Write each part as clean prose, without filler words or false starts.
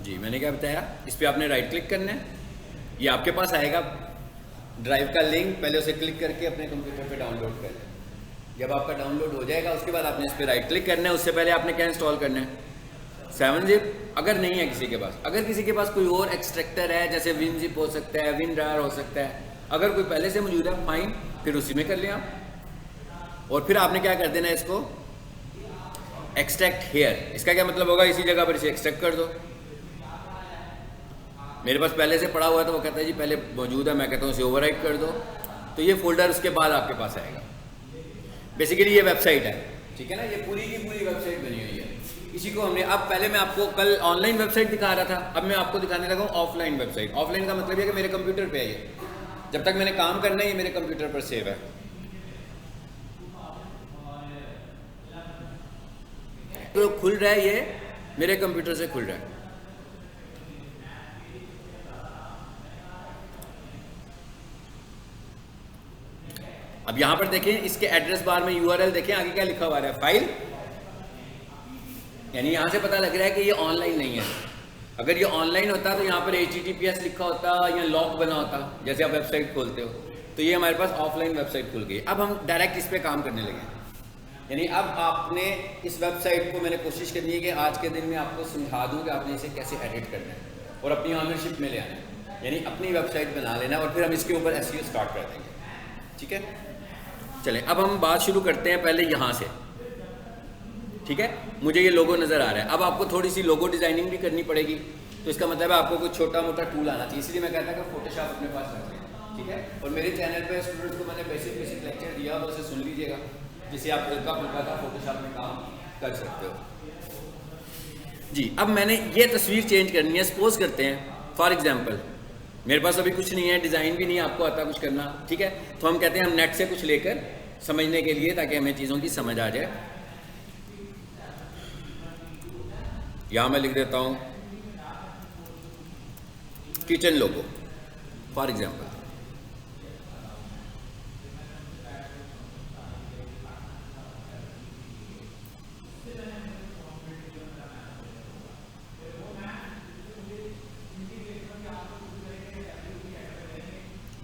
जी मैंने क्या बताया, इस पर आपने राइट क्लिक करना है, ये आपके पास आएगा ड्राइव का लिंक, पहले उसे क्लिक करके अपने कंप्यूटर पे डाउनलोड कर लें। जब आपका डाउनलोड हो जाएगा उसके बाद आपने इस पर राइट क्लिक करना है। उससे पहले आपने क्या इंस्टॉल करना है, 7-zip। अगर नहीं है किसी के पास, अगर किसी के पास कोई और एक्सट्रैक्टर है जैसे WinZip हो सकता है, WinRAR हो सकता है, अगर कोई पहले से मौजूद है फाइन, फिर उसी में कर लें आप। और फिर आपने क्या कर देना है, इसको एक्सट्रैक्ट हेयर। इसका क्या मतलब होगा, इसी जगह पर इसे एक्सट्रैक्ट कर दो। मेरे पास पहले से पड़ा हुआ है तो वो कहता है जी पहले मौजूद है, मैं कहता हूँ इसे ओवरराइट कर दो, तो ये फोल्डर उसके बाद आपके पास आएगा। बेसिकली ये वेबसाइट है, ठीक है ना, ये पूरी की पूरी वेबसाइट बनी हुई है। इसी को हमने, अब पहले मैं आपको कल ऑनलाइन वेबसाइट दिखा रहा था, अब मैं आपको दिखाने लगा हूँ ऑफलाइन वेबसाइट। ऑफलाइन का मतलब है कि मेरे कंप्यूटर पे है ये, जब तक मैंने काम करना है ये मेरे कंप्यूटर पर सेव है। तो खुल रहा है, ये मेरे कंप्यूटर से खुल रहा है। अब यहां पर देखें, इसके एड्रेस बार में URL देखें, आगे क्या लिखा हुआ है, फाइल। यानी यहां से पता लग रहा है कि ये ऑनलाइन नहीं है। अगर ये ऑनलाइन होता तो यहाँ पर HTTPS लिखा होता या लॉक बना होता, जैसे आप वेबसाइट खोलते हो। तो ये हमारे पास ऑफलाइन वेबसाइट खुल गई। अब हम डायरेक्ट इस पर काम करने लगे। यानी अब आपने इस वेबसाइट को, मैंने कोशिश करनी है कि आज के दिन में आपको समझा दूँ कि आपने इसे कैसे एडिट करना है और अपनी ऑनरशिप में ले आना है। यानी अपनी वेबसाइट बना लेना और फिर हम इसके ऊपर SEO स्टार्ट कर देंगे, ठीक है। चलें अब हम बात शुरू करते हैं पहले यहाँ से, ठीक है। मुझे ये लोगो नज़र आ रहा है, अब आपको थोड़ी सी लोगो डिज़ाइनिंग भी करनी पड़ेगी, तो इसका मतलब है आपको कोई छोटा मोटा टूल आना चाहिए। इसलिए मैं कहता कि फोटोशॉप अपने पास रख लें, ठीक है। और मेरे चैनल पे स्टूडेंट्स को मैंने बेसिक लेक्चर दिया, वो उसे सुन लीजिएगा, जिससे आप हल्का फुल्का का फोटोशॉप में काम कर सकते हो। जी अब मैंने ये तस्वीर चेंज करनी है। सपोज करते हैं फॉर एग्जाम्पल मेरे पास अभी कुछ नहीं है, डिज़ाइन भी नहीं आपको आता कुछ करना, ठीक है। तो हम कहते हैं हम नेट से कुछ लेकर समझने के लिए, ताकि हमें चीज़ों की समझ आ जाए। यहाँ मैं लिख देता हूँ किचन लोगो फॉर एग्जाम्पल।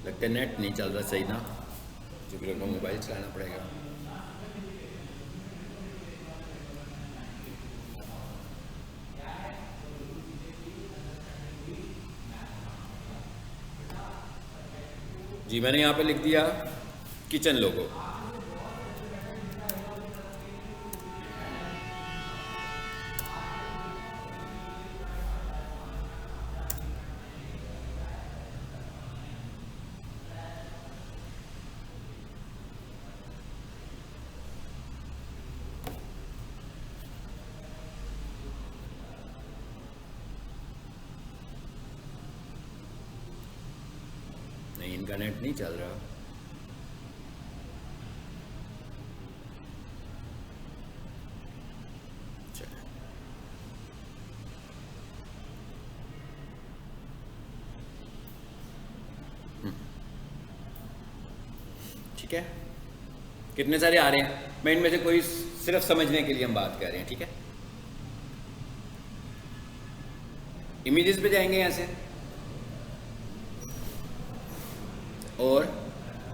लगता है नेट नहीं चल रहा सही ना, क्योंकि लोगों को मोबाइल चलाना पड़ेगा। जी मैंने यहाँ पे लिख दिया किचन लोगो। नहीं, इनका नेट नहीं चल रहा। ठीक है, कितने सारे आ रहे हैं, मैं इनमें से कोई सिर्फ समझने के लिए हम बात कर रहे हैं, ठीक है। इमेजेस पे जाएंगे यहाँ से, और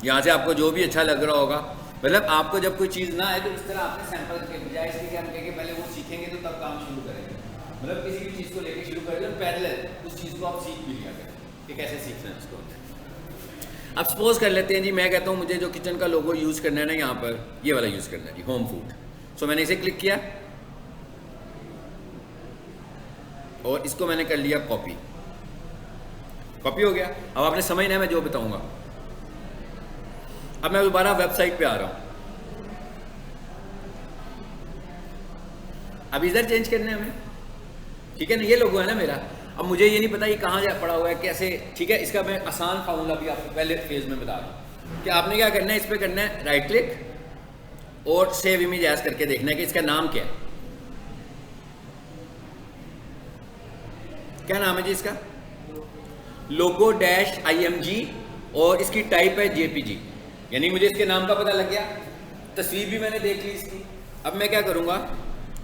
यहाँ से आपको जो भी अच्छा लग रहा होगा, मतलब आपको जब कोई चीज़ ना आए तो इस तरह आपने सैंपल के बजाय इसलिए कि हम कहेंगे पहले वो सीखेंगे तो तब काम शुरू करेंगे। मतलब किसी भी चीज़ को लेके शुरू करेंगे और पैरेलल उस चीज़ को आप सीख भी लिया करें कि कैसे सीखना है उसको। अब सपोज कर लेते हैं जी, मैं कहता हूँ मुझे जो किचन का लोगो यूज़ करना है ना, यहाँ पर ये वाला यूज़ करना है जी, होम फूड। सो मैंने इसे क्लिक किया और इसको मैंने कर लिया कॉपी। कॉपी हो गया। अब आपने समझना है मैं जो बताऊँगा। अब मैं दोबारा वेबसाइट पे आ रहा हूँ। अब इधर चेंज करना है हमें, ठीक है ना, ये लोगो है ना मेरा। अब मुझे ये नहीं पता ये कहाँ जा पड़ा हुआ है कैसे, ठीक है। इसका मैं आसान फार्मूला भी आपको पहले फेज में बता रहा हूँ कि आपने क्या करना है, इस पर करना है राइट क्लिक और सेव इमेज एज करके देखना है कि इसका नाम क्या है। क्या नाम है जी इसका, logo-img, और इसकी टाइप है JPG। यानी मुझे इसके नाम का पता लग गया, तस्वीर भी मैंने देख ली इसकी। अब मैं क्या करूँगा,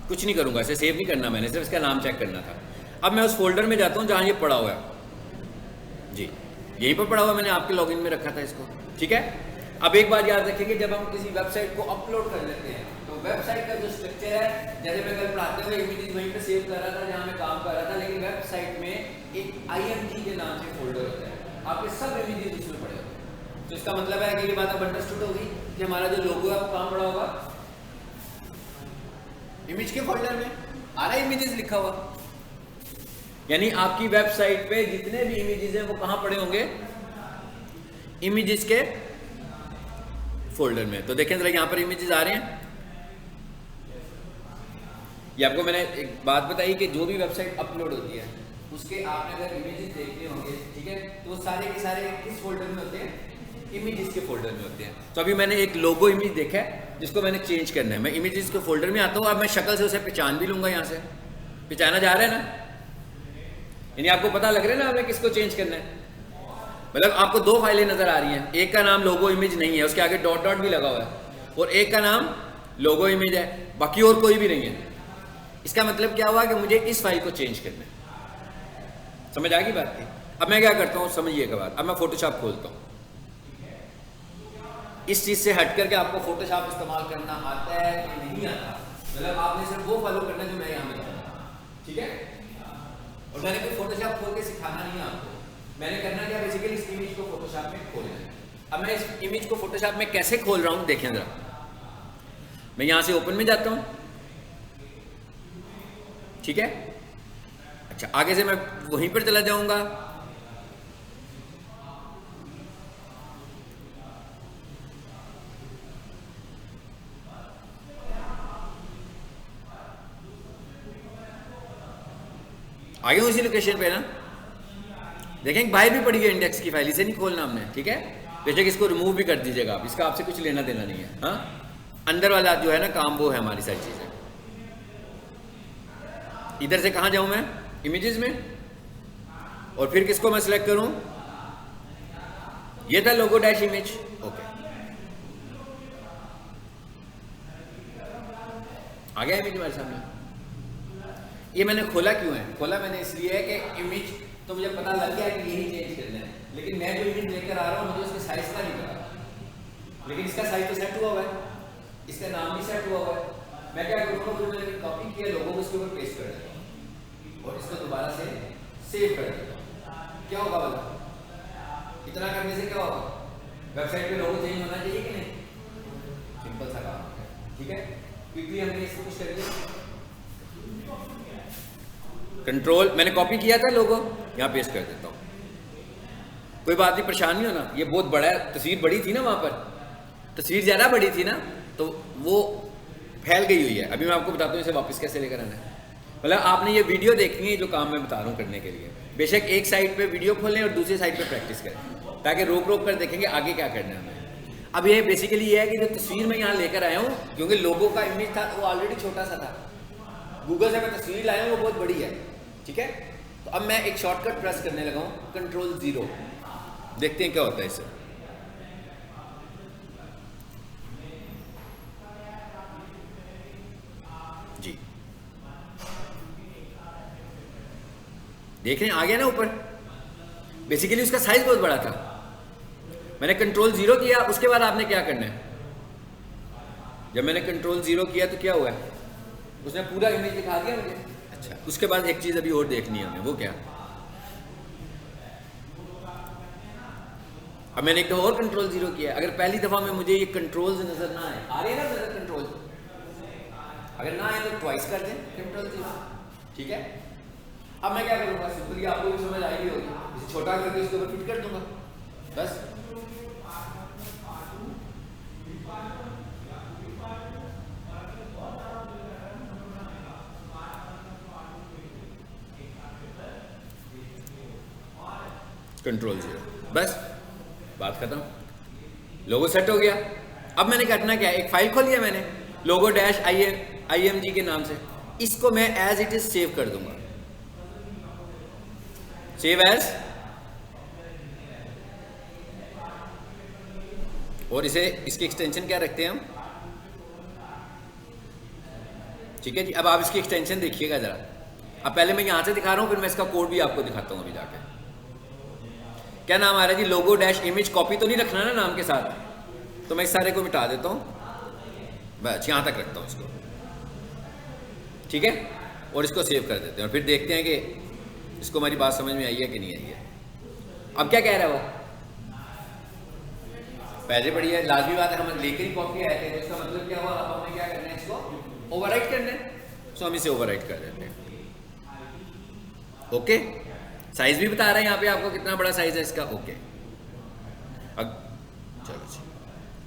कुछ नहीं करूँगा, इसे सेव नहीं करना, मैंने सिर्फ इसका नाम चेक करना था। अब मैं उस फोल्डर में जाता हूँ जहाँ ये पड़ा हुआ है जी, यहीं पर पड़ा हुआ मैंने आपके लॉगिन में रखा था इसको, ठीक है। अब एक बात याद रखिए कि जब हम किसी वेबसाइट को अपलोड कर लेते हैं तो वेबसाइट का जो स्ट्रक्चर है, जैसे मैं कल पढ़ाते हुए इमेजेस वहीं पे सेव कर रहा था जहाँ मैं काम कर रहा था, लेकिन वेबसाइट में एक IMG के नाम से फोल्डर होता है, आपके सब इमेजेस उसमें पड़े होते हैं। तो इसका मतलब है कि ये बात अब अंडरस्टूड होगी कि हमारा जो लोगो है वो कहाँ पड़ा होगा, इमेज के फोल्डर में आ रहा है, इमेजेस लिखा हुआ, यानी आपकी वेबसाइट पे जितने भी इमेजेस हैं वो कहाँ पड़े होंगे, इमेजेस के फोल्डर में। तो देखें जरा यहाँ पर इमेजेस आ रहे हैं। ये आपको मैंने एक बात बताई कि जो भी वेबसाइट अपलोड होती है उसके आपने अगर इमेजेस देखने होंगे, ठीक है, तो वो सारे के सारे किस फोल्डर में होते हैं, इमेजेस के फोल्डर में होते हैं। तो अभी मैंने एक लोगो इमेज देखा है जिसको मैंने चेंज करना है, मैं इमेजेस के फोल्डर में आता हूँ। अब मैं शक्ल से उसे पहचान भी लूंगा, यहाँ से पहचाना जा रहा है ना, यानी आपको पता लग रहा है ना हमें किसको चेंज करना है। मतलब आपको दो फाइलें नजर आ रही हैं, एक का नाम लोगो इमेज नहीं है, उसके आगे डॉट डॉट भी लगा हुआ है, और एक का नाम लोगो इमेज है, बाकी और कोई भी नहीं है। इसका मतलब क्या हुआ कि मुझे इस फाइल को चेंज करना है। समझ आ गई बात की। अब मैं क्या करता हूँ समझिएगा बात, अब मैं फोटोशॉप खोलता हूँ। इस चीज से हट करके आपको फोटोशॉप इस्तेमाल करना आता है कि नहीं आता, मतलब आपने सिर्फ वो फॉलो करना जो मैं यहाँ में करता, ठीक है। और मैंने कोई फोटोशॉप खोल के सिखाना नहीं है आपको, मैंने करना क्या, बेसिकली इस इमेज को फोटोशॉप में खोलना है। अब मैं इस इमेज को फोटोशॉप में कैसे खोल रहा हूँ देखें जरा। मैं यहाँ से ओपन में जाता हूँ, ठीक है। अच्छा, आगे से मैं वहीं पर चला जाऊंगा, आगे उसी लोकेशन पे ना, देखें बाहर भी पड़ी है इंडेक्स की फाइल, इसे नहीं खोलना हमने, ठीक है। बेशक इसको रिमूव भी कर दीजिएगा आप, इसका आपसे कुछ लेना देना नहीं है। हाँ, अंदर वाला जो है ना काम, वो है हमारी सारी चीजें। इधर से कहाँ जाऊं मैं, इमेजेस में, और फिर किसको मैं सिलेक्ट करूं, ये था लोगो डैश इमेज, ओके, आ गया इमेज हमारे सामने। ये मैंने खोला क्यों है, खोला मैंने इसलिए है कि इमेज तो मुझे पता लग गया कि यही चेंज करना है, लेकिन मैं जो इमेज लेकर आ रहा हूँ मुझे उसके साइज का नहीं पता, लेकिन इसका साइज तो सेट हुआ हुआ है, इसका नाम भी सेट हुआ हुआ है। मैं क्या करूँगा, जो मैंने कॉपी किया लोगो को उसके ऊपर पेस्ट कर देता हूँ और इसको दोबारा से सेव कर देता हूँ। क्या होगा बता, इतना करने से क्या होगा, वेबसाइट पे लोगो चेंज होना चाहिए कि नहीं, सिंपल सा काम है, ठीक है। क्विकली हमने इसको कुछ कर दिया, कंट्रोल, मैंने कॉपी किया था लोगो, यहाँ पेस्ट कर देता हूँ। कोई बात नहीं, परेशान नहीं होना, ये बहुत बड़ा है, तस्वीर बड़ी थी ना, वहाँ पर तस्वीर ज़्यादा बड़ी थी ना, तो वो फैल गई हुई है। अभी मैं आपको बताता हूँ इसे वापस कैसे लेकर आना है। मतलब आपने ये वीडियो देखनी है जो काम मैं बता रहा हूँ करने के लिए, बेशक एक साइड पे वीडियो खोलें और दूसरी साइड पे प्रैक्टिस करें, ताकि रोक रोक कर देखेंगे आगे क्या करना है हमें। अब ये बेसिकली ये है कि जो तस्वीर मैं यहाँ लेकर आया हूँ, क्योंकि लोगो का इमेज था वो ऑलरेडी छोटा सा था, गूगल से मैं तस्वीर लाया हूँ वो बहुत बड़ी है, ठीक है। तो अब मैं एक शॉर्टकट प्रेस करने लगा हूँ, Ctrl+0, देखते हैं क्या होता है इससे। जी देख रहे हैं, आ गया ना ऊपर। बेसिकली उसका साइज बहुत बड़ा था, मैंने Ctrl+0 किया। उसके बाद आपने क्या करना है, जब मैंने Ctrl+0 किया तो क्या हुआ है, उसने पूरा इमेज दिखा दिया मुझे। अच्छा, उसके बाद एक चीज अभी और देखनी है हमें, वो क्या, अब मैंने एक दफा और Ctrl+0 किया। अगर पहली दफा में मुझे ये कंट्रोल्स नजर ना आए, आ रहे हैं ना नजर कंट्रोल, अगर ना आए तो ट्वाइस कर दें Ctrl+0, ठीक है। अब मैं क्या करूँगा, सिंपली आपको भी समझ आई होगी, इसे छोटा करके उसके ऊपर फिट कर दूंगा बस। Ctrl+0, बस बात खत्म, लोगो सेट हो गया। अब मैंने करना क्या है, एक फाइल खोल लिया मैंने लोगो डैश IMG के नाम से, इसको मैं एज इट इज सेव कर दूंगा, सेव एज, और इसे इसकी एक्सटेंशन क्या रखते हैं हम, ठीक है जी। अब आप इसकी एक्सटेंशन देखिएगा जरा, अब पहले मैं यहाँ से दिखा रहा हूँ, फिर मैं इसका कोड भी आपको दिखाता हूँ अभी जाके। क्या नाम आ रहा है जी? लोगो डैश इमेज। कॉपी तो नहीं रखना ना नाम के साथ, तो मैं इस सारे को मिटा देता हूँ, बस यहाँ तक रखता हूँ इसको, ठीक है। और इसको सेव कर देते हैं और फिर देखते हैं कि इसको हमारी बात समझ में आई है कि नहीं आई है। अब क्या कह रहा है वो? पहले पढ़ी है, लाजमी बात है, हम लेकर ही कॉपी आए थे, तो इसका मतलब क्या हुआ? अब हमें क्या करना है? इसको ओवरराइट करना है, तो हम इसे ओवरराइट कर देते हैं। ओके, साइज भी बता रहा है यहाँ पे आपको कितना बड़ा साइज है इसका। ओके, अब चलो जी,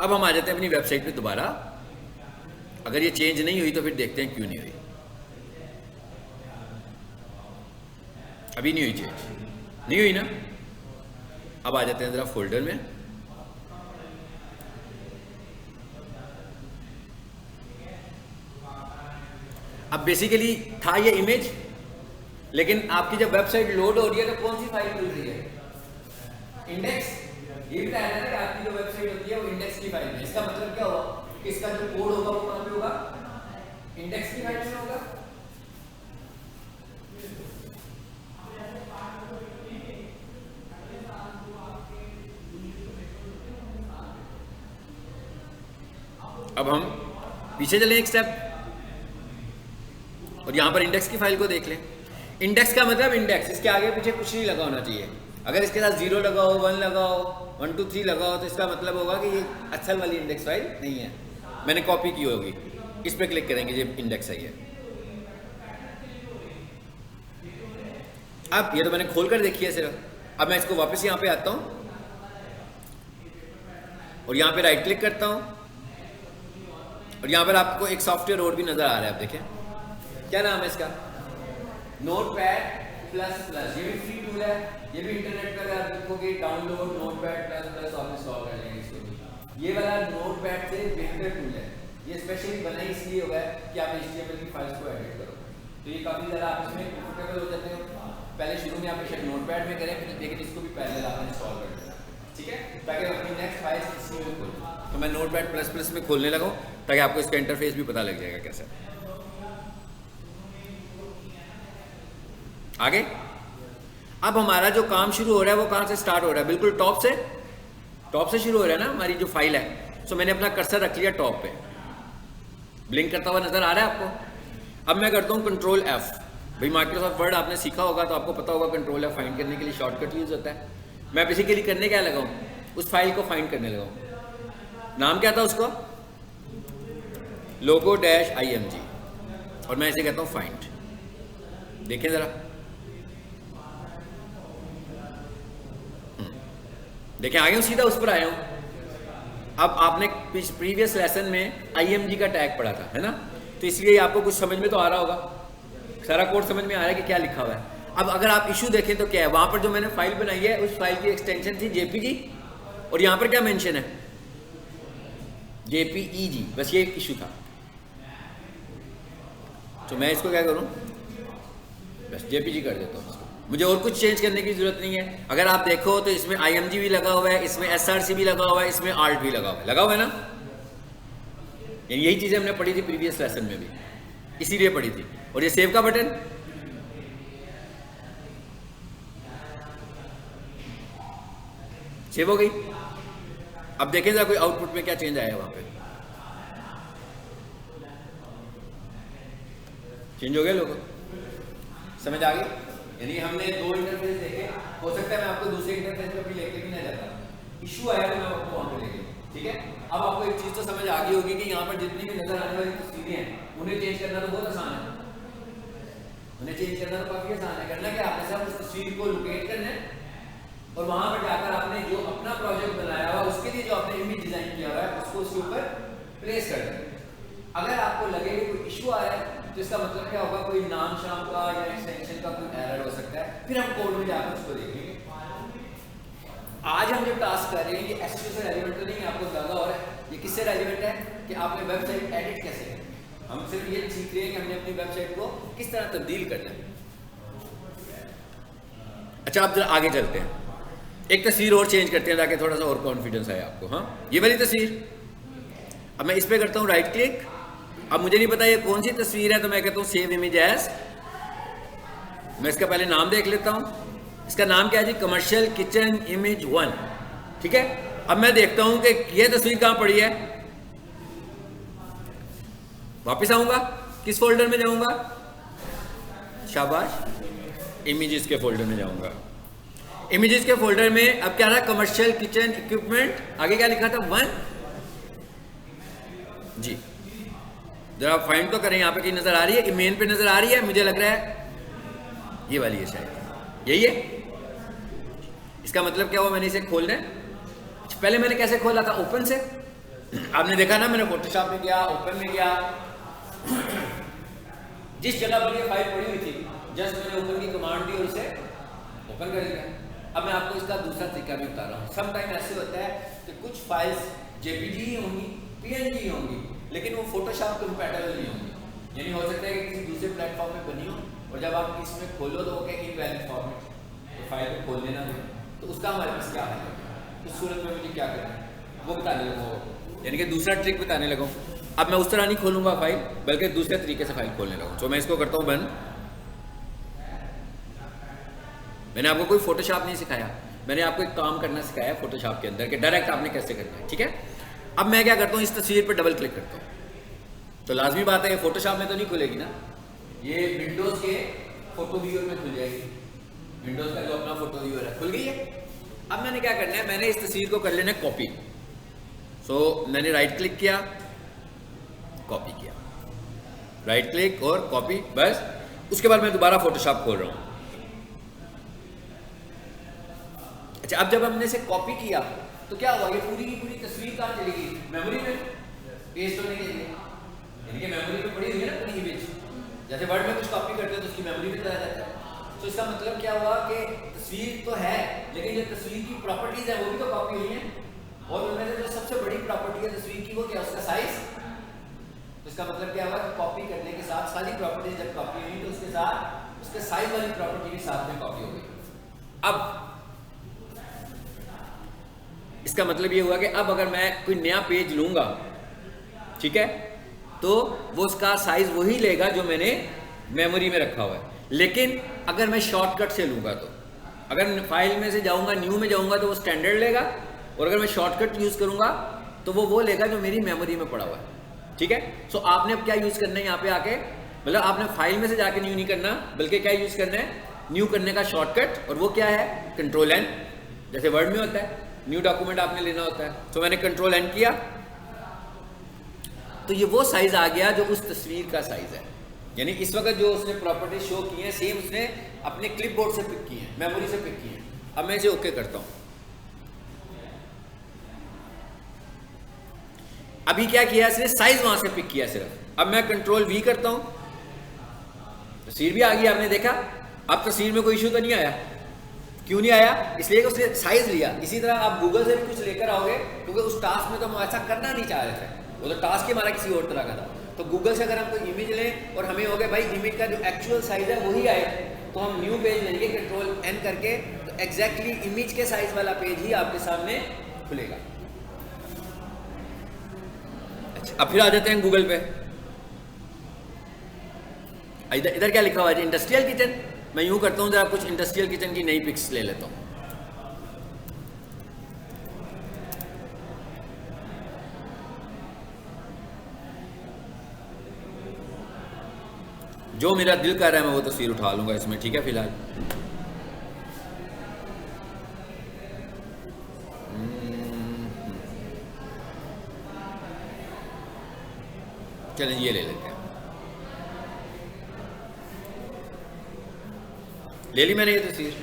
अब हम आ जाते हैं अपनी वेबसाइट पे दोबारा। अगर ये चेंज नहीं हुई तो फिर देखते हैं क्यों नहीं हुई। अभी नहीं हुई चेंज, नहीं हुई ना। अब आ जाते हैं जरा फोल्डर में। अब बेसिकली था ये इमेज, लेकिन आपकी जब वेबसाइट लोड हो रही है तो कौन सी फाइल खुल रही है? इंडेक्स। ये भी बताया ना कि आपकी जो वेबसाइट होती है वो इंडेक्स की फाइल है। इसका मतलब क्या हुआ कि इसका जो कोड होगा वो कहां पे होगा? इंडेक्स की फाइल में होगा। अब हम पीछे चलें एक स्टेप और यहां पर इंडेक्स की फाइल को देख लें। इंडेक्स का मतलब इंडेक्स, इसके आगे पीछे कुछ नहीं लगा होना चाहिए। अगर इसके साथ 0 लगाओ, 1 लगाओ, 1 2 3 लगाओ, तो इसका मतलब होगा कि ये असल वाली इंडेक्स फाइल नहीं है, मैंने कॉपी की होगी। इस पर क्लिक करेंगे, ये इंडेक्स है ये। अब ये तो मैंने खोल कर देखी है सिर्फ। अब मैं इसको वापस यहाँ पे आता हूँ और यहाँ पे राइट क्लिक करता हूँ और यहाँ पर आपको एक सॉफ्टवेयर और भी नजर आ रहा है। आप देखें क्या नाम है इसका? Notepad plus plus. ये भी फ्री टूल है, ये भी इंटरनेट पर आप लिखोगे डाउनलोड नोटपैड प्लस प्लस और इंस्टॉल कर लेंगे इसको भी। ये वाला नोटपैड से बेहतर टूल है, ये स्पेशली बना इसलिए होगा कि आप HTML की फाइल्स को एडिट करो, तो ये काफ़ी ज़्यादा आप इसमें कंफर्टेबल हो जाते हो। पहले शुरू में आप इसे नोटपैड में करें, फिर लेकिन इसको भी पहले आप इंस्टॉल कर लेना, ठीक है, ताकि अपनी नेक्स्ट फाइल्स इसी में खोल। तो मैं नोटपैड प्लस प्लस में खोलने लगा ताकि आपको इसका इंटरफेस भी पता लग जाएगा कैसे। आगे अब हमारा जो काम शुरू हो रहा है वो कहाँ से स्टार्ट हो रहा है? बिल्कुल टॉप से शुरू हो रहा है ना हमारी जो फाइल है। सो मैंने अपना कर्सर रख लिया टॉप पे, ब्लिंक करता हुआ नजर आ रहा है आपको। अब मैं करता हूँ कंट्रोल F। भाई माइक्रोसॉफ्ट वर्ड आपने सीखा होगा तो आपको पता होगा कंट्रोल F फाइंड करने के लिए शॉर्टकट यूज होता है। मैं बेसिकली करने क्या लगा हूँ? उस फाइल को फाइंड करने लगा हूँ। नाम क्या था उसको? लोगो डैश IMG, और मैं इसे कहता हूँ फाइंड। देखें जरा, देखें आ गया हूँ, सीधा उस पर आया हूँ। अब आपने प्रीवियस लेसन में IMG का टैग पढ़ा था, है ना? तो इसलिए आपको कुछ समझ में तो आ रहा होगा, सारा कोड समझ में आ रहा है कि क्या लिखा हुआ है। अब अगर आप इशू देखें तो क्या है, वहां पर जो मैंने फाइल बनाई है उस फाइल की एक्सटेंशन थी JPG, और यहाँ पर क्या मेंशन है? JPEG, बस ये एक इशू था। तो मैं इसको क्या करूँ? बस JPG कर देता हूँ इसको, मुझे और कुछ चेंज करने की जरूरत नहीं है। अगर आप देखो तो इसमें IMG भी लगा हुआ है, इसमें SRC भी लगा हुआ है, इसमें ALT भी लगा हुआ है ना। यही चीजें हमने पढ़ी थी प्रीवियस लेसन में भी, इसीलिए पढ़ी थी। और ये सेव का बटन, सेव हो गई। अब देखें जरा कोई आउटपुट में क्या चेंज आया वहां पे। चेंज हो गया, लोगों समझ आ गई? यानी हमने दो इंटरफेस देखे, हो सकता है मैं आपको दूसरे इंटरफेस पे भी लेके भी ना जाता, इशू आया तो मैं आपको वहां पे लेके, ठीक है। अब आपको एक चीज तो समझ आ गई होगी कि यहाँ पर जितनी भी नजर आने वाली तस्वीरें हैं उन्हें चेंज करना तो बहुत आसान है। उन्हें चेंज करना तो काफी आसान है। करना क्या, आपने सब उस तस्वीर को लोकेट करना है और वहां पर जाकर आपने जो अपना प्रोजेक्ट बनाया हुआ उसके लिए जो आपने इमेज डिजाइन किया हुआ है उसको उसके ऊपर प्लेस कर दें। अगर आपको लगे कि कोई इशू आ रहा है तो इसका मतलब क्या होगा, कोई नाम शाम का या एक्सटेंशन का कोई एरर हो सकता है, फिर हम कोड में जाकर उसको देखेंगे। आज हम जो टास्क कर रहे हैं ये SEO से रेलिवेंट तो नहीं है, आपको ज्यादा और है। ये किससे रेलिवेंट है कि आपने वेबसाइट एडिट कैसे करें। हम सिर्फ ये सीख रहे हैं कि हमने अपनी वेबसाइट को किस तरह तब्दील करना है। अच्छा, अब जरा आगे चलते हैं, एक तस्वीर और चेंज करते हैं ताकि थोड़ा सा और कॉन्फिडेंस आए आपको। हाँ, ये वाली तस्वीर, अब मैं इस पर करता हूँ राइट क्लिक। अब मुझे नहीं पता ये कौन सी तस्वीर है, तो मैं कहता हूँ सेव इमेज एज, मैं इसका पहले नाम देख लेता हूँ। इसका नाम क्या है जी? Commercial kitchen image 1। ठीक है, अब मैं देखता हूँ कि ये तस्वीर कहाँ पड़ी है। वापस आऊंगा, किस फोल्डर में जाऊंगा? शाबाश, इमेजेस के फोल्डर में जाऊंगा। इमेजेस के फोल्डर में अब क्या रहा? Commercial kitchen equipment. आगे क्या लिखा था? 1 जी। जरा फाइंड तो करें, यहाँ पे कहीं नजर आ रही है कि मेन पे नजर आ रही है? मुझे लग रहा है ये वाली है, शायद यही है। इसका मतलब क्या हुआ? मैंने इसे खोलना है। पहले मैंने कैसे खोला था? ओपन से। आपने देखा ना, मैंने फोटोशॉप में गया, ओपन में गया, जिस जगह पर ये फाइल पड़ी हुई थी जस्ट मैंने ओपन की कमांड दी और उसे ओपन कर दिया। अब मैं आपको इसका दूसरा तरीका भी बता रहा हूँ। सम टाइम ऐसे होता है कि कुछ फाइल्स जेपीजी ही होंगी, पीएनजी ही होंगी, लेकिन वो फोटोशॉप कंपैटिबल नहीं होंगी। यानी हो सकता है कि किसी दूसरे प्लेटफॉर्म में बनी हो और जब आप इसमें खोलो तो वो क्या इनवैलिड फॉर्मेट, तो फाइल को खोल लेना है। तो उसका हमारे पास क्या है? उस सूरत में मुझे क्या करना है वो बताने लगा, यानी कि दूसरा ट्रिक बताने लगा। अब मैं उस तरह नहीं खोलूंगा फाइल, बल्कि दूसरे तरीके से फाइल खोलने लगा। तो मैं इसको करता हूँ बंद। मैंने आपको कोई फोटोशॉप नहीं सिखाया, मैंने आपको एक काम करना सिखाया फोटोशॉप के अंदर कि डायरेक्ट आपने कैसे करना है। ठीक है, अब मैं क्या करता हूँ, इस तस्वीर पर डबल क्लिक करता हूँ। तो लाजमी बात है फोटोशॉप में तो नहीं खुलेगी ना, ये विंडोज के फोटो व्यूअर में खुल जाएगी। विंडोज का जो अपना फोटो व्यूअर है खुल गई है। अब मैंने क्या करना है, मैंने इस तस्वीर को कर लेना है कॉपी। सो मैंने राइट क्लिक किया, कॉपी किया, राइट क्लिक और कॉपी, बस। उसके बाद मैं दोबारा फोटोशॉप खोल रहा हूं। अच्छा, अब जब हमने इसे कॉपी किया तो क्या हुआ? ये पूरी की पूरी तस्वीर कहां चली गई? मेमोरी में पेस्ट होने के लिए, यानी कि मेमोरी में पड़ी हुई है ना पूरी इमेज। जैसे वर्ड में कुछ कॉपी करते हैं तो उसकी मेमोरी में चला जाता है। तो इसका मतलब क्या हुआ कि तस्वीर तो है, लेकिन जो तस्वीर की प्रॉपर्टीज है वो भी तो कॉपी हुई है। और उनमें से जो सबसे बड़ी प्रॉपर्टी है तस्वीर की, वो क्या? उसका साइज। तो इसका मतलब क्या हुआ कि कॉपी करने के साथ सारी प्रॉपर्टीज जब कॉपी हुई तो उसके साथ उसके साइज वाली प्रॉपर्टी भी साथ में कॉपी हो गई। अब इसका मतलब ये हुआ कि अब अगर मैं कोई नया पेज लूंगा, ठीक है, तो वो उसका साइज वही लेगा जो मैंने मेमोरी में रखा हुआ है। लेकिन अगर मैं शॉर्टकट से लूंगा, तो अगर फाइल में से जाऊंगा, न्यू में जाऊंगा, तो वो स्टैंडर्ड लेगा। और अगर मैं शॉर्टकट यूज करूंगा तो वो लेगा जो मेरी मेमोरी में पड़ा हुआ है। ठीक है, सो आपने अब क्या यूज करना है यहाँ पे आके, मतलब आपने फाइल में से जाके न्यू नहीं करना, बल्कि क्या यूज करना है? न्यू करने का शॉर्टकट। और वो क्या है? कंट्रोल एन, जैसे वर्ड में होता है, न्यू डॉक्यूमेंट आपने लेना होता है। तो मैंने कंट्रोल एन किया तो ये वो साइज आ गया जो उस तस्वीर का साइज है। यानी इस वक्त जो उसने प्रॉपर्टी शो की है सेम उसने अपने क्लिपबोर्ड से पिक की है, मेमोरी से पिक की है। अब मैं इसे ओके करता हूं। अभी क्या किया इसने? साइज वहां से पिक किया सिर्फ। अब मैं कंट्रोल वी करता हूं, तस्वीर भी आ गई, आपने देखा। अब तस्वीर में कोई इशू तो नहीं आया। क्यों नहीं आया? इसलिए कि उसने साइज लिया। इसी तरह आप गूगल से भी कुछ लेकर आओगे, क्योंकि उस टास्क में तो हम ऐसा करना नहीं चाह रहे थे, वो तो टास्क ही हमारा किसी और तरह का था। तो गूगल से अगर हम कोई इमेज लें और हमें हो गया भाई इमेज का जो एक्चुअल साइज है वही आए, तो हम न्यू पेज लेंगे कंट्रोल एन करके, तो एग्जैक्टली इमेज के साइज वाला पेज ही आपके सामने खुलेगा। अच्छा, अब फिर आ जाते हैं गूगल पे। इधर क्या लिखा हुआ है? Industrial kitchen. मैं यूं करता हूं, जरा कुछ इंडस्ट्रियल किचन की नई पिक्स ले लेता हूं। जो मेरा दिल कर रहा है मैं वो तस्वीर उठा लूंगा इसमें। ठीक है, फिलहाल चलें ये ले लेते हैं। ले ली मैंने ये तस्वीर।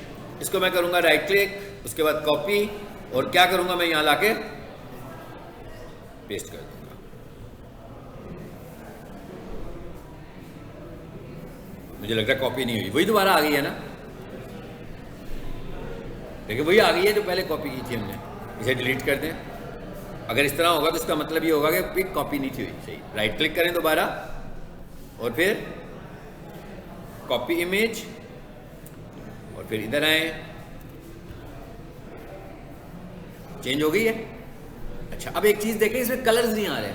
इसको मैं करूंगा राइट क्लिक, उसके बाद कॉपी, और क्या करूंगा मैं यहां लाके पेस्ट कर दूंगा। मुझे लगता है कॉपी नहीं हुई, वही दोबारा आ गई है ना। देखिए वही आ गई है जो पहले कॉपी की थी हमने। इसे डिलीट कर दें। अगर इस तरह होगा तो इसका मतलब ये होगा कि पिक कॉपी नहीं थी हुई। सही, राइट क्लिक करें दोबारा और फिर कॉपी इमेज, और फिर इधर आए, चेंज हो गई है। अच्छा, अब एक चीज देखें, इसमें कलर्स नहीं आ रहे,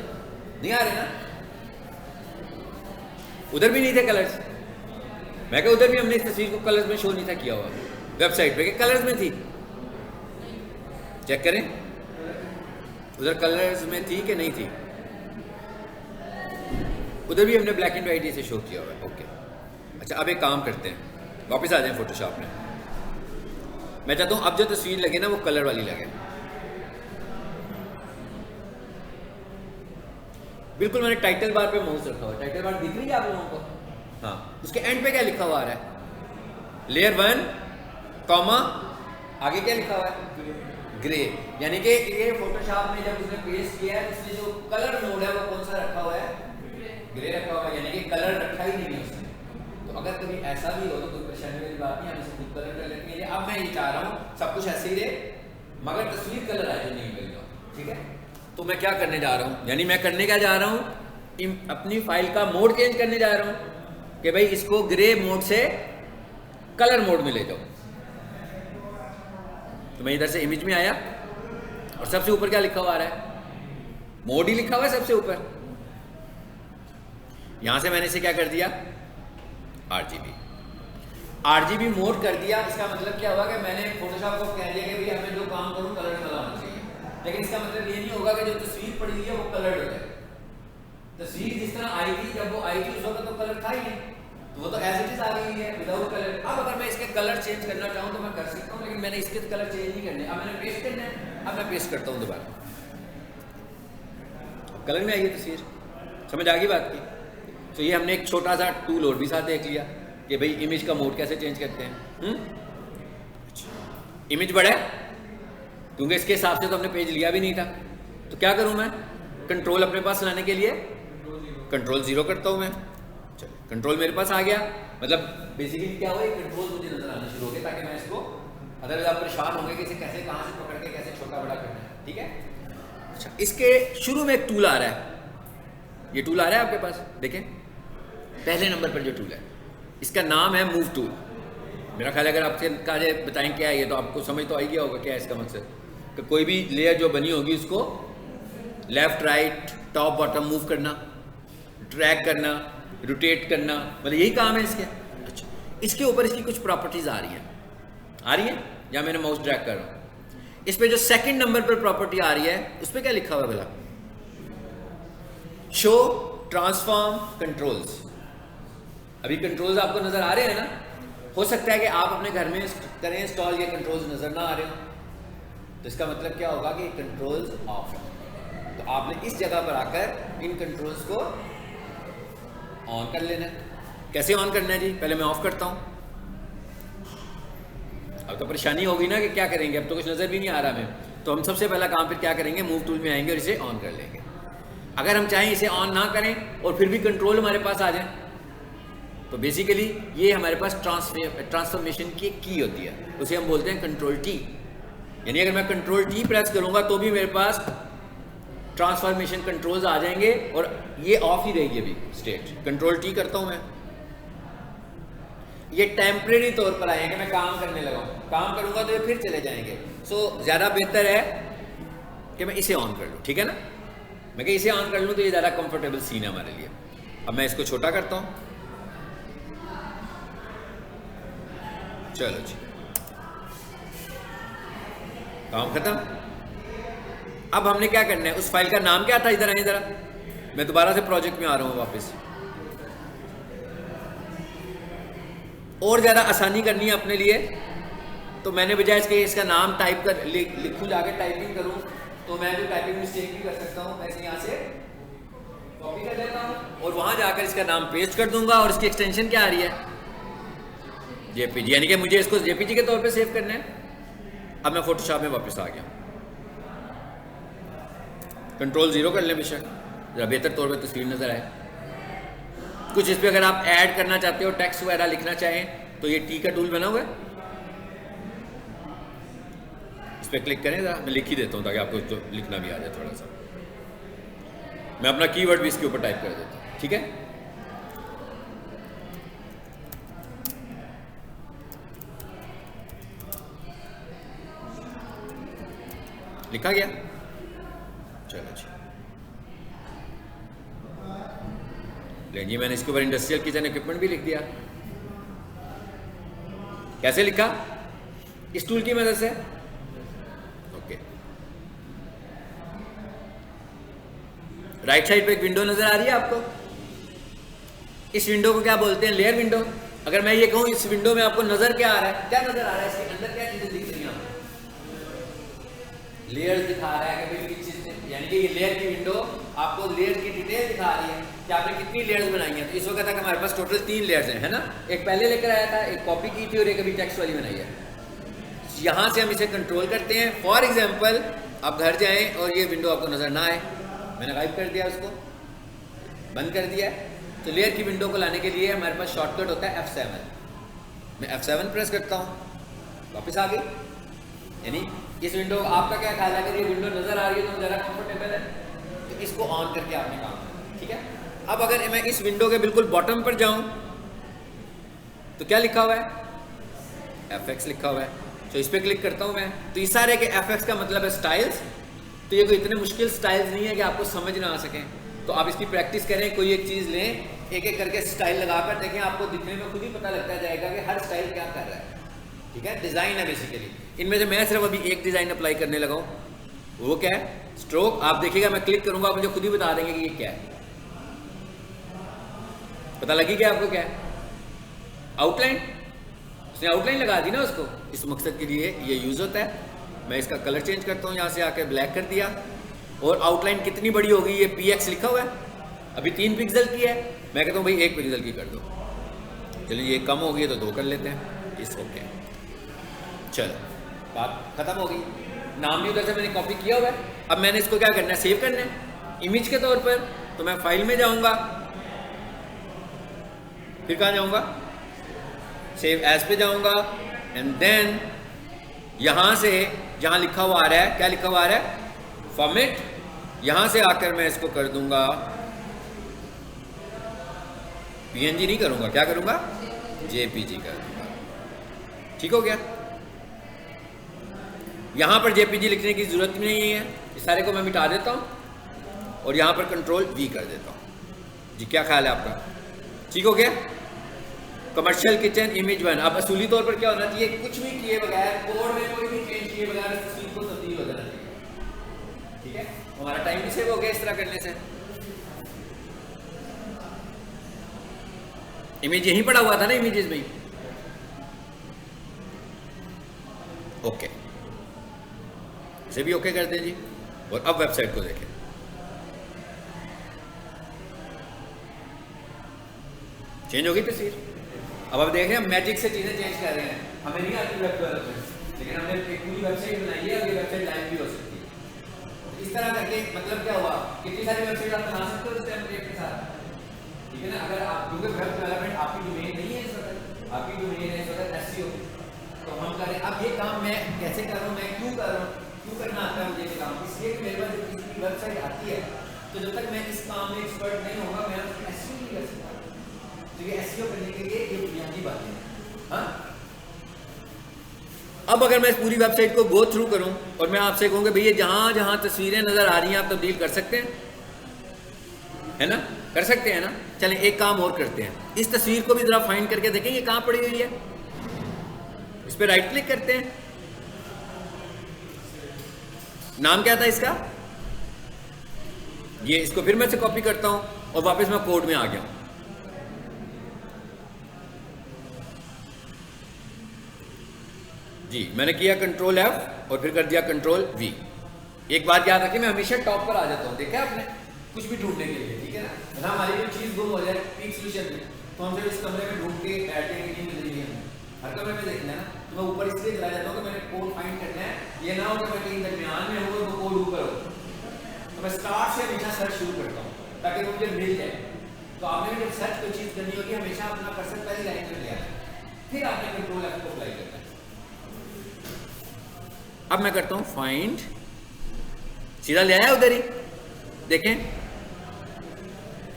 नहीं आ रहे ना। उधर भी नहीं थे कलर्स, मैं कहा उधर भी हमने इस तस्वीर को कलर्स में शो नहीं था किया हुआ वेबसाइट पे, कि कलर्स में थी, चेक करें उधर कलर्स में थी कि नहीं थी, उधर भी हमने ब्लैक एंड वाइट इसे शो किया हुआ है। ओके अच्छा, अब एक काम करते हैं, वापस आ जाएं फोटोशॉप में। मैं चाहता हूँ अब जो तस्वीर लगे ना वो कलर वाली लगे, बिल्कुल मैंने टाइटल बार पे माउस रखा हुआ है, टाइटल बार दिख रही है आप लोगों को? हाँ, उसके एंड पे क्या लिखा हुआ आ रहा है? लेयर 1 कॉमा आगे क्या लिखा हुआ है? ग्रे। यानी कि ये फोटोशॉप में जब उसने पेस्ट किया है उसने जो कलर मोड है वो कौन सा रखा हुआ है? ग्रे रखा हुआ है, यानी कि कलर रखा ही नहीं है उसने। तो अगर कभी ऐसा भी हो तो कोई परेशानी वाली बात नहीं, हम इसे खुद कलर कर लेते हैं। अब मैं ये चाह रहा हूँ सब कुछ ऐसे ही रहे मगर तस्वीर कलर आए जो नहीं मिल जाओ, ठीक है? तो मैं क्या करने जा रहा हूँ, यानी मैं करने क्या जा रहा हूँ, अपनी फाइल का मोड चेंज करने जा रहा हूँ कि भाई इसको ग्रे मोड से कलर मोड में ले जाओ। तो मैं इधर से इमेज में आया और सबसे ऊपर क्या लिखा हुआ आ रहा है? मोड ही लिखा हुआ है सबसे ऊपर। यहां से मैंने इसे क्या कर दिया? RGB मोड कर दिया। इसका मतलब क्या हुआ कि मैंने फोटोशॉप को कह दिया कि भाई हमें जो काम करूं कलर वाला होना चाहिए, लेकिन इसका मतलब ये नहीं होगा कि जो तस्वीर पड़ी हुई है वो कलर हो जाए। तस्वीर जिस तरह आई थी जब वो आई थी उस वक्त तो कलर था ही नहीं, तो वो तो एज इट इज आ गई है विदाउट कलर। अब अगर मैं इसके कलर चेंज करना चाहूँ तो मैं कर सकता हूँ, लेकिन मैंने इसके कलर चेंज नहीं करने। अब मैंने पेस्ट करना है, अब मैं पेस्ट करता हूँ दोबारा, कलर में आई है तस्वीर। समझ आ गई बात की? तो ये हमने एक छोटा सा टूल और भी साथ देख लिया कि भाई इमेज का मोड कैसे चेंज करते हैं। इमेज बड़ा है क्योंकि इसके हिसाब से तो हमने पेज लिया भी नहीं था, तो क्या करूं मैं? कंट्रोल अपने पास लाने के लिए कंट्रोल 0 करता हूं मैं। चलो कंट्रोल मेरे पास आ गया, मतलब बेसिकली क्या हुआ, कंट्रोल मुझे नजर आना शुरू हो गया ताकि मैं इसको, अदरवाइज आप परेशान होंगे कि इसे कैसे कहां से पकड़ के कैसे छोटा बड़ा करना है, ठीक है? अच्छा, इसके शुरू में एक टूल आ रहा है, ये टूल आ रहा है आपके पास, देखें पहले नंबर पर जो टूल है इसका नाम है मूव टूल। मेरा ख्याल है अगर आपसे कहा बताएं क्या है ये तो आपको समझ तो आ गया होगा क्या है इसका मकसद, कि कोई भी लेयर जो बनी होगी उसको left right top bottom move करना, ड्रैग करना, रोटेट करना, मतलब यही काम है इसके। अच्छा, इसके ऊपर इसकी कुछ प्रॉपर्टीज आ रही है या मैंने माउस ड्रैग कर रहा हूँ, इस पे जो सेकंड नंबर पर प्रॉपर्टी आ रही है उस पर क्या लिखा हुआ है भला? Show transform controls. अभी कंट्रोल्स आपको नजर आ रहे हैं ना? हो सकता है कि आप अपने घर में करें इंस्टॉल, ये कंट्रोल्स नजर ना आ रहे हो, तो इसका मतलब क्या होगा कि कंट्रोल्स ऑफ है। तो आपने इस जगह पर आकर इन कंट्रोल्स को ऑन कर लेना है। कैसे ऑन करना है जी? पहले मैं ऑफ करता हूं। अब तो परेशानी होगी ना कि क्या करेंगे, अब तो कुछ नजर भी नहीं आ रहा हमें, तो हम सबसे पहला काम फिर क्या करेंगे, मूव टूल में आएंगे और इसे ऑन कर लेंगे। अगर हम चाहें इसे ऑन ना करें और फिर भी कंट्रोल हमारे पास आ जाए, तो बेसिकली ये हमारे पास ट्रांसफॉर्मेशन की की होती है, उसे हम बोलते हैं कंट्रोल टी। यानी अगर मैं कंट्रोल टी प्रेस करूंगा तो भी मेरे पास ट्रांसफॉर्मेशन कंट्रोल्स आ जाएंगे और ये ऑफ ही रहेगी अभी स्टेट। कंट्रोल टी करता हूं मैं, ये टेम्परेरी तौर पर आएंगे, मैं काम करने लगा हूं, काम करूंगा तो ये फिर चले जाएंगे। सो ज्यादा बेहतर है कि मैं इसे ऑन कर लूं, ठीक है ना? मैं कि इसे ऑन कर लूं तो ये ज्यादा कंफर्टेबल सीन है हमारे लिए। अब मैं इसको छोटा करता हूं, चलो जी काम खत्म। अब हमने क्या करना है, उस फाइल का नाम क्या था? इधर आए जरा, मैं दोबारा से प्रोजेक्ट में आ रहा हूं वापस। और ज्यादा आसानी करनी है अपने लिए, तो मैंने बजाय इसके इसका नाम टाइप कर लिखूं, जाके टाइपिंग करूं, तो मैं भी टाइपिंग मिस्टेक भी कर सकता हूं। मैं इसे यहाँ से कॉपी कर लेता हूं और वहां जाकर इसका नाम पेस्ट कर दूंगा। और इसकी एक्सटेंशन क्या आ रही है? जेपीजी, यानी कि मुझे इसको जेपीजी के तौर पे सेव करना है। अब मैं फोटोशॉप में वापस आ गया, कंट्रोल 0 कर लें बेशक, जरा बेहतर तौर पे तस्वीर नजर आए। कुछ इस पे अगर आप ऐड करना चाहते हो, टेक्स्ट वगैरह लिखना चाहें, तो ये टी का टूल बना हुआ है, इस पे क्लिक करें। जरा मैं लिख ही देता हूँ ताकि आपको तो लिखना भी आ जाए थोड़ा सा। मैं अपना कीवर्ड भी इसके ऊपर टाइप कर देता हूँ, ठीक है? लिखा गया, चलो जी। लेकिन मैंने इसके ऊपर इंडस्ट्रियल किचन इक्विपमेंट भी लिख दिया। कैसे लिखा? इस टूल की मदद से। ओके, राइट साइड पे एक विंडो नजर आ रही है आपको। इस विंडो को क्या बोलते हैं? Layer window. अगर मैं ये कहूं इस विंडो में आपको नजर क्या आ रहा है? क्या नजर आ रहा है? इसके अंदर क्या चीजें दिख रही हैं आपको? लेयर्स दिखा रहा है कि भाई किस चीज, यानी कि ये लेयर की विंडो आपको लेयर की डिटेल दिखा रही है कि आपने कितनी लेयर्स बनाई हैं। तो इस वक्त तक हमारे पास टोटल 3 लेयर्स हैं, है ना? एक पहले लेकर आया था, एक कॉपी की थी और एक अभी टेक्स्ट वाली बनाई है। यहाँ से हम इसे कंट्रोल करते हैं। फॉर एग्जाम्पल आप घर जाएं और ये विंडो आपको नजर ना आए, मैंने गायब कर दिया, उसको बंद कर दिया है। तो लेयर की विंडो को लाने के लिए हमारे पास शॉर्टकट होता है F7। मैं F7 प्रेस करता हूँ, वापस आ गई। यानी इस विंडो, आपका क्या ख्याल है? अगर ये विंडो नजर आ रही है तो ज़रा कंफर्टेबल है, तो इसको ऑन करके आपने काम करना, ठीक है? अब अगर मैं इस विंडो के बिल्कुल बॉटम पर जाऊं तो क्या लिखा हुआ है? FX लिखा हुआ है। तो इस पर क्लिक करता हूं मैं, तो इस सारे के FX का मतलब है स्टाइल्स। तो ये कोई इतने मुश्किल स्टाइल्स नहीं है कि आपको समझ ना आ सकें। तो आप इसकी प्रैक्टिस करें, कोई एक चीज़ लें, एक एक करके स्टाइल लगाकर देखें, आपको दिखने में खुद ही पता लगता जाएगा कि हर स्टाइल क्या कर रहा है, ठीक है? डिज़ाइन है बेसिकली। इनमें से मैं सिर्फ अभी एक डिज़ाइन अप्लाई करने लगा हूँ, वो क्या है? स्ट्रोक। आप देखिएगा मैं क्लिक करूंगा, आप मुझे खुद ही बता देंगे कि ये क्या है। पता लगी क्या आपको क्या है? आउटलाइन। उसने आउटलाइन लगा दी ना उसको, इस मकसद के लिए ये यूज़ होता है। मैं इसका कलर चेंज करता हूँ, यहाँ से आकर ब्लैक कर दिया, और आउटलाइन कितनी बड़ी होगी? ये PX लिखा हुआ है, अभी 3 पिक्सल की है। मैं कहता हूँ भाई 1 पिक्सल की कर दो। चलिए ये कम हो गई तो 2 कर लेते हैं, इसको क्या। चलो बात खत्म हो गई। नाम भी उधर से मैंने कॉपी किया हुआ है। अब मैंने इसको क्या करना है? सेव करना है इमेज के तौर पर। तो मैं फाइल में जाऊंगा, फिर कहाँ जाऊंगा? सेव एज पे जाऊंगा, एंड देन यहां से जहां लिखा हुआ आ रहा है, क्या लिखा हुआ आ रहा है? फॉर्मेट। यहां से आकर मैं इसको कर दूंगा PNG नहीं करूंगा, क्या करूंगा? JPG कर दूंगा। ठीक हो गया? यहां पर JPG लिखने की जरूरत नहीं है, इस सारे को मैं मिटा देता हूं और यहां पर कंट्रोल V कर देता हूं। जी क्या ख्याल है आपका? ठीक हो गया? Commercial kitchen image 1। अब असूली तौर पर क्या होना चाहिए? कुछ भी किए बगैर, कोड में कोई भी चेंज किए बगैर तस्वीर को तब्दील हो जाना चाहिए, ठीक है? हमारा टाइम भी सेव हो गया इस तरह करने से। इमेज यहीं पड़ा हुआ था ना, इमेजेस में। ओके, इसे भी ओके कर दें जी। और अब वेबसाइट को देखें। चेंज होगी तस्वीर। अब आप देख रहे हैं मैजिक से चीजें चेंज कर रहे हैं। हमें नहीं आती वेब डेवलपमेंट, लेकिन हमने एक पूरी वेबसाइट बनाई है और ये वेबसाइट लाइव भी हो सकती है। इस तरह करके मतलब क्या हुआ? कितनी सारी वेबसाइट आप बना सकते हो इस टेम्पलेट के साथ, ठीक है ना? अगर आप, क्योंकि वेब डेवलपमेंट आपकी डोमेन नहीं है इस वक्त, आपकी डोमेन है इस वक्त SEO। तो हम करें, अब ये काम मैं कैसे कर रहा हूँ, मैं क्यों कर रहा हूँ, क्यों करना आता है मुझे ये काम? इसलिए कि मेरे पास जब किसी की वेबसाइट आती है तो जब तक मैं इस काम में एक्सपर्ट नहीं होगा मैं SEO नहीं कर सकता। तो ये SEO करने के लिए ये बुनियादी बातें हैं। हाँ, अब अगर मैं इस पूरी वेबसाइट को गो थ्रू करूं और मैं आपसे कहूँगा भैया जहां जहां तस्वीरें नजर आ रही हैं आप तब्दील कर सकते हैं, है ना? कर सकते हैं ना? चलें एक काम और करते हैं, इस तस्वीर को भी जरा फाइंड करके देखें ये कहां पड़ी हुई है। इस पर राइट क्लिक करते हैं। नाम क्या था इसका? ये, इसको फिर मैं से कॉपी करता हूं और वापस मैं कोड में आ गया हूं। जी मैंने किया कंट्रोल F और फिर कर दिया कंट्रोल V। एक बात याद रखिए, मैं हमेशा टॉप पर आ जाता हूँ, देखा आपने? कुछ भी ढूंढने के लिए, ठीक है ना? अगर हमारी कोई चीज़ गुम हो जाए पीक सोल्यूशन में, तो हम जब इस कमरे में ढूंढ के बैठे हैं कि नहीं मिल रही है, हर कमरे में देखना है ना, तो मैं ऊपर इसलिए चला जाता हूँ कि मैंने कोड फाइंड करना है। ये ना हो कि मैं कहीं दरमियान में हूँ तो कोड ऊपर हो, तो मैं स्टार्ट से हमेशा सर्च शुरू करता हूँ ताकि वो मुझे मिल जाए। तो आपने भी जब सर्च कोई चीज़ करनी होगी हमेशा अपना कर्सर पहली लाइन में ले आना, फिर आपने कंट्रोल F को अप्लाई करना है। अब मैं करता हूं फाइंड, सीधा ले आया उधर ही, देखें।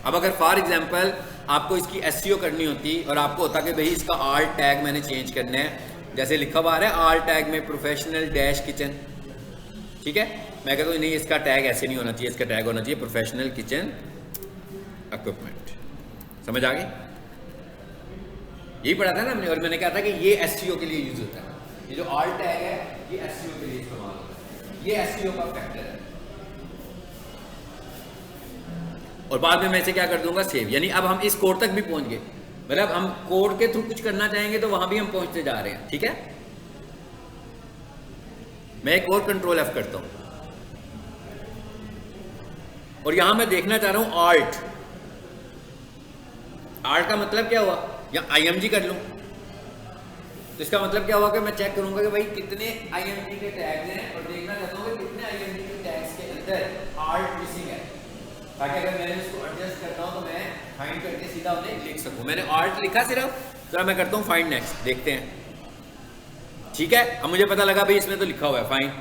अब अगर फॉर एग्जांपल आपको इसकी SEO करनी होती और आपको होता कि भाई इसका आल्ट टैग मैंने चेंज करना है, जैसे लिखा हुआ है आल्ट टैग में प्रोफेशनल डैश किचन, ठीक है? मैं कहता हूँ नहीं इसका टैग ऐसे नहीं होना चाहिए, इसका टैग होना चाहिए प्रोफेशनल किचन इक्विपमेंट। समझ आ गई? यही पढ़ा था ना हमने, और मैंने कहा था कि ये एसईओ के लिए यूज होता है, ये जो ऑल्ट टैग है ये एसईओ के लिए इस्तेमाल होता है, ये एसईओ का फैक्टर है। और बाद में मैं इसे क्या कर दूंगा, सेव। यानी अब हम इस कोड तक भी पहुंच गए, मतलब हम कोड के थ्रू कुछ करना चाहेंगे तो वहां भी हम पहुंचते जा रहे हैं। ठीक है, मैं एक और कंट्रोल एफ करता हूं और यहां मैं देखना चाह रहा हूं आल्ट। आल्ट का मतलब क्या हुआ, या आईएमजी कर लूं तो इसका मतलब क्या हुआ कि मैं चेक करूंगा कि भाई कितने आईएमजी के टैग्स हैं और देखना चाहता हूं कि कितने आईएमजी के टैग्स के अंदर आल्ट मिसिंग है, ताकि अगर मैंने इसको एडजस्ट करता हूं तो मैं फाइंड करके सीधा उन्हें लिख सकूं। मैंने आल्ट लिखा सिर्फ, तो मैं करता हूं फाइंड नेक्स्ट, देखते हैं। ठीक है, अब मुझे पता लगा भाई इसमें तो लिखा हुआ है फाइंड,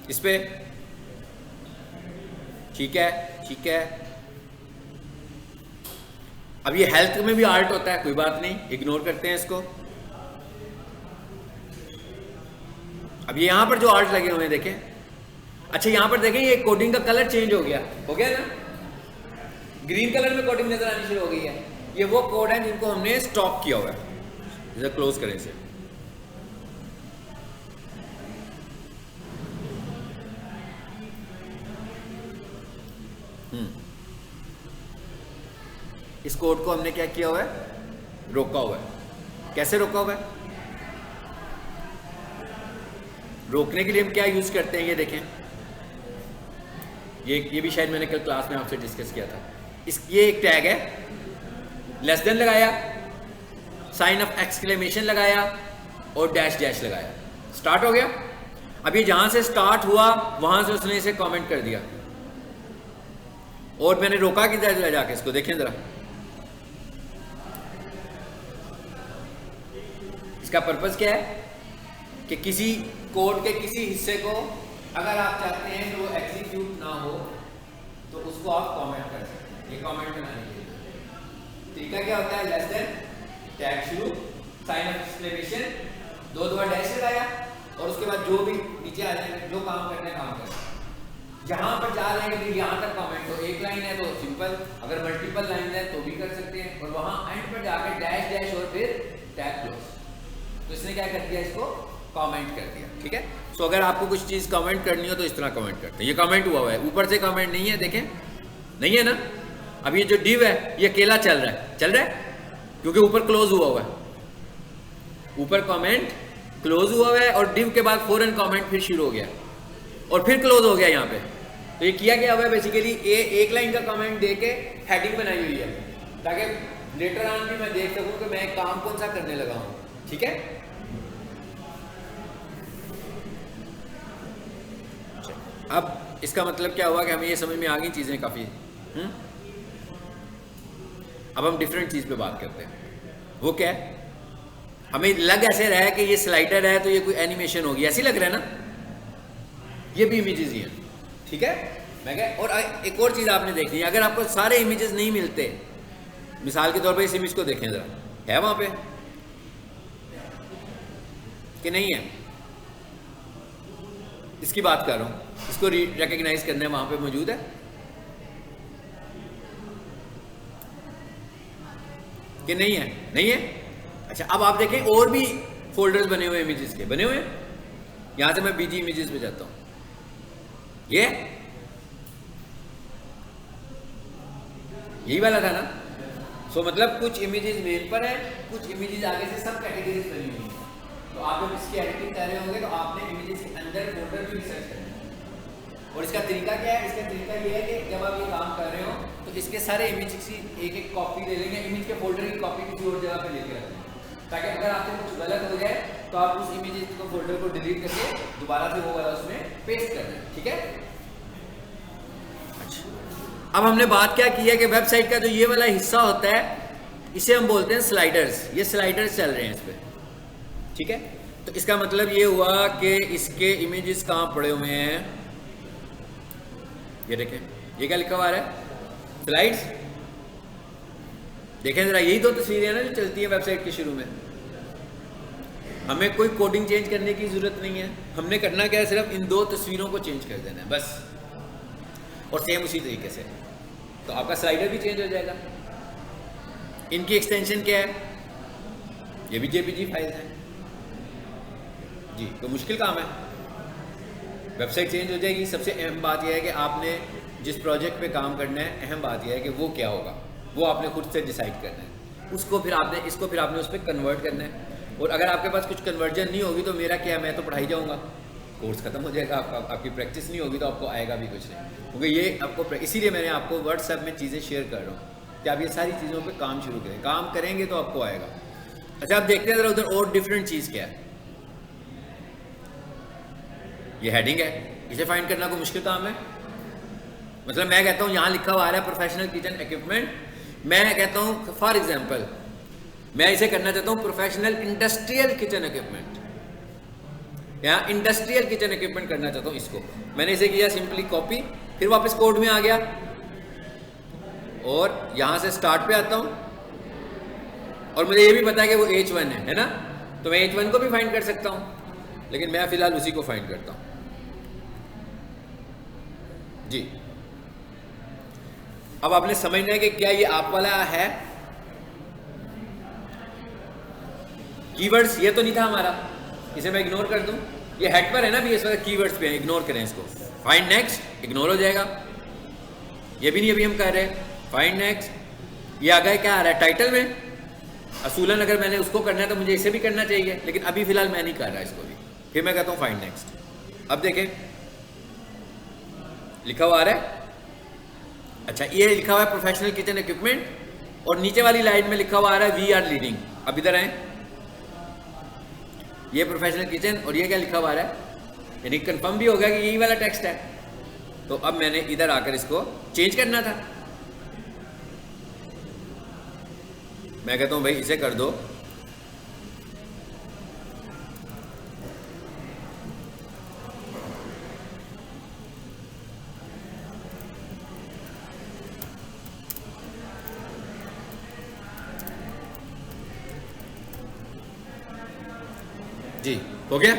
इस पे ठीक है। ठीक है, अब ये हेल्थ में भी आल्ट होता है, कोई बात नहीं, इग्नोर करते हैं इसको। अब ये यहां पर जो आल्ट लगे हुए हैं देखें, अच्छा यहां पर देखें ये कोडिंग का कलर चेंज हो गया ना, ग्रीन कलर में कोडिंग नजर आनी शुरू हो गई है। ये वो कोड है जिनको हमने स्टॉप किया हुआ है। इसे क्लोज करें इसे, इस कोड को हमने क्या किया हुआ है, रोका हुआ है। कैसे रोका हुआ है, रोकने के लिए हम क्या यूज करते हैं, ये देखें, ये भी शायद मैंने कल क्लास में आपसे डिस्कस किया था। ये एक टैग है, लेस देन लगाया, साइन ऑफ एक्सक्लेमेशन लगाया और डैश डैश लगाया, स्टार्ट हो गया। अब ये जहां से स्टार्ट हुआ वहां से उसने इसे कमेंट कर दिया और मैंने रोका किधर जाके, इसको देखें जरा। इसका पर्पस क्या है कि किसी कोड के किसी हिस्से को अगर आप चाहते हैं कि वो एग्जीक्यूट ना हो तो उसको आप कमेंट कर सकते हैं। ये कमेंट बनाने के लिए तरीका क्या होता है, लेस देन, टैग शुरू, साइन ऑफ एक्सक्लेमेशन, दो डैश लगाया और उसके बाद जो भी नीचे आ जाएंगे, जो काम करना है काम करना। जहां पर जा रहे हैं यहाँ तक कमेंट हो, एक लाइन है तो सिंपल, अगर मल्टीपल लाइन है तो भी कर सकते हैं, और वहां एंड पर जाकर डैश डैश और फिर टैग क्लोज। तो इसने क्या कर दिया, इसको कमेंट कर दिया। ठीक है, सो अगर आपको कुछ चीज कमेंट करनी हो तो इस तरह कमेंट करते हैं। ये कमेंट हुआ है, ऊपर से कमेंट नहीं है, देखें नहीं है ना। अब ये जो डिव है ये अकेला चल रहा है क्योंकि ऊपर क्लोज हुआ है, ऊपर कमेंट क्लोज हुआ है और डिव के बाद फौरन कमेंट फिर शुरू हो गया और फिर क्लोज हो गया यहाँ पे। तो ये किया गया हुआ है बेसिकली, एक लाइन का कमेंट दे के हेडिंग बनाई हुई है ताकि लेटर ऑन भी मैं देख सकूं कि मैं काम कौन सा करने लगा हूं। ठीक है, अब इसका मतलब क्या हुआ कि हमें ये समझ में आ गई चीजें काफी। अब हम डिफरेंट चीज पे बात करते हैं, वो क्या है, हमें लग ऐसे रहा है कि ये स्लाइडर है तो ये कोई एनिमेशन होगी, ऐसी लग रहा है ना, ये भी इमेजेस ही हैं। ठीक है, मैं क्या, और एक और चीज आपने देखनी है, अगर आपको सारे इमेजेस नहीं मिलते, मिसाल के तौर पे इस इमेज को देखें जरा, है वहां पे कि नहीं है, इसकी बात कर रहा हूं, इसको रिकॉग्नाइज करना है, वहां पे मौजूद है कि नहीं है, नहीं है। अच्छा, अब आप देखें और भी फोल्डर्स बने हुए इमेजेस के, बने हुए हैं। यहां से मैं बीजी इमेजेस पे जाता हूं, ये यही वाला था ना। सो मतलब कुछ इमेजेस मेल पर है, कुछ इमेजेस आगे से सब कैटेगरीज बनी हुई है। तो आप जब इसकी एडिटिंग कर रहे होंगे तो आपने इमेजेस के अंदर फोल्डर भी रिसर्च करना है। और इसका तरीका क्या है, इसका तरीका ये है कि जब आप ये काम कर रहे हो तो इसके सारे इमेज की एक कॉपी ले लेंगे, इमेज के फोल्डर की कॉपी किसी और जगह पे लेके रखेंगे, ताकि अगर आपसे कुछ गलत हो जाए तो आप उस इमेज को फोल्डर को डिलीट करके दोबारा से वो वाला उसमें पेस्ट कर दें। ठीक है, अच्छा, अब हमने बात क्या की है कि वेबसाइट का जो ये वाला हिस्सा होता है इसे हम बोलते हैं स्लाइडर्स। ये स्लाइडर्स चल रहे हैं इस पे। ठीक है, तो इसका मतलब ये हुआ कि इसके इमेजेस कहाँ पड़े हुए हैं, ये देखें, ये क्या लिखा हुआ है, स्लाइड्स। देखें जरा, यही दो तस्वीरें हैं ना जो चलती हैं वेबसाइट के शुरू में। हमें कोई कोडिंग चेंज करने की जरूरत नहीं है, हमने करना क्या है, सिर्फ इन दो तस्वीरों को चेंज कर देना है बस, और सेम उसी तरीके से तो आपका स्लाइडर भी चेंज हो जाएगा। इनकी एक्सटेंशन क्या है, ये भी जेपीजी फाइल्स हैं जी। तो मुश्किल काम है, वेबसाइट चेंज हो जाएगी। सबसे अहम बात यह है कि आपने जिस प्रोजेक्ट पे काम करना है, अहम बात यह है कि वो क्या होगा, वो आपने खुद से डिसाइड करना है। उसको फिर आपने इसको फिर आपने उस पर कन्वर्ट करना है। और अगर आपके पास कुछ कन्वर्जन नहीं होगी तो मेरा क्या है, मैं तो पढ़ाई जाऊँगा, कोर्स खत्म हो जाएगा, आपकी प्रैक्टिस नहीं होगी तो आपको आएगा भी कुछ नहीं। क्योंकि ये आपको, इसीलिए मैंने आपको व्हाट्सएप में चीज़ें शेयर कर रहा हूँ कि आप ये सारी चीज़ों पे काम शुरू करें, काम करेंगे तो आपको आएगा। अच्छा, आप देखते हैं ज़रा उधर और डिफरेंट चीज़ क्या है। ये हेडिंग है, इसे फाइंड करना कोई मुश्किल काम है? मतलब मैं कहता हूँ यहाँ लिखा हुआ आ रहा है प्रोफेशनल किचन इक्विपमेंट, मैं कहता हूँ फॉर एग्जाम्पल मैं इसे करना चाहता हूँ प्रोफेशनल इंडस्ट्रियल किचन इक्विपमेंट, यहाँ इंडस्ट्रियल किचन इक्विपमेंट करना चाहता हूँ इसको। मैंने इसे किया सिंपली कॉपी, फिर वापस कोड में आ गया और यहाँ से स्टार्ट पे आता हूँ और मुझे ये भी पता है कि वो H1 है ना, तो मैं H1 को भी फाइंड कर सकता हूँ, लेकिन मैं फिलहाल उसी को फाइंड करता हूँ जी। अब आपने समझना है कि क्या ये आप वाला है कीवर्ड्स, ये तो नहीं था हमारा, इसे मैं इग्नोर कर दूं। ये हेड पर है ना, भी इस वक्त कीवर्ड्स पे है, इग्नोर करें इसको। फाइंड नेक्स्ट, इग्नोर हो जाएगा, ये भी नहीं अभी हम कर रहे हैं। फाइंड नेक्स्ट, ये आ गया क्या आ रहा है टाइटल में, असूलन अगर मैंने उसको करना है तो मुझे इसे भी करना चाहिए, लेकिन अभी फिलहाल मैं नहीं कर रहा इसको भी। फिर मैं कहता हूँ फाइंड नेक्स्ट। अब देखें लिखा हुआ आ रहा है, अच्छा ये लिखा हुआ है प्रोफेशनल किचन इक्विपमेंट, और नीचे वाली लाइन में लिखा हुआ आ रहा है वी आर लीडिंग। अब इधर आए, ये प्रोफेशनल किचन और ये क्या लिखा हुआ है, यानी कंफर्म भी हो गया कि यही वाला टेक्स्ट है। तो अब मैंने इधर आकर इसको चेंज करना था, मैं कहता हूं भाई इसे कर दो जी, हो गया।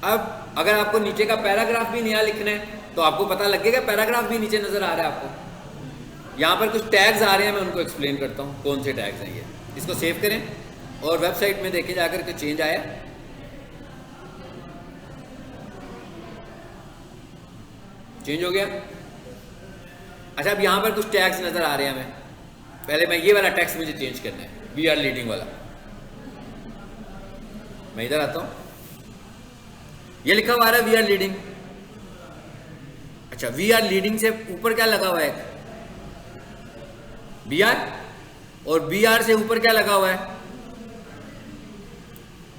अब अगर आपको नीचे का पैराग्राफ भी नया लिखना है तो आपको पता लगेगा, पैराग्राफ भी नीचे नजर आ रहा है आपको। यहां पर कुछ टैग्स आ रहे हैं, मैं उनको एक्सप्लेन करता हूं कौन से टैग्स हैं ये। इसको सेव करें और वेबसाइट में देखें जाकर के चेंज आया, चेंज हो गया। अच्छा, अब यहां पर कुछ टैग्स नजर आ रहे हैं, हमें पहले मैं ये वाला टेक्स्ट मुझे चेंज करना है, वी आर लीडिंग वाला। मैं इधर आता हूं, ये लिखा हुआ आ रहा है वी आर लीडिंग। अच्छा, वी आर लीडिंग से ऊपर क्या लगा हुआ है, बी आर, और बी आर से ऊपर क्या लगा हुआ है,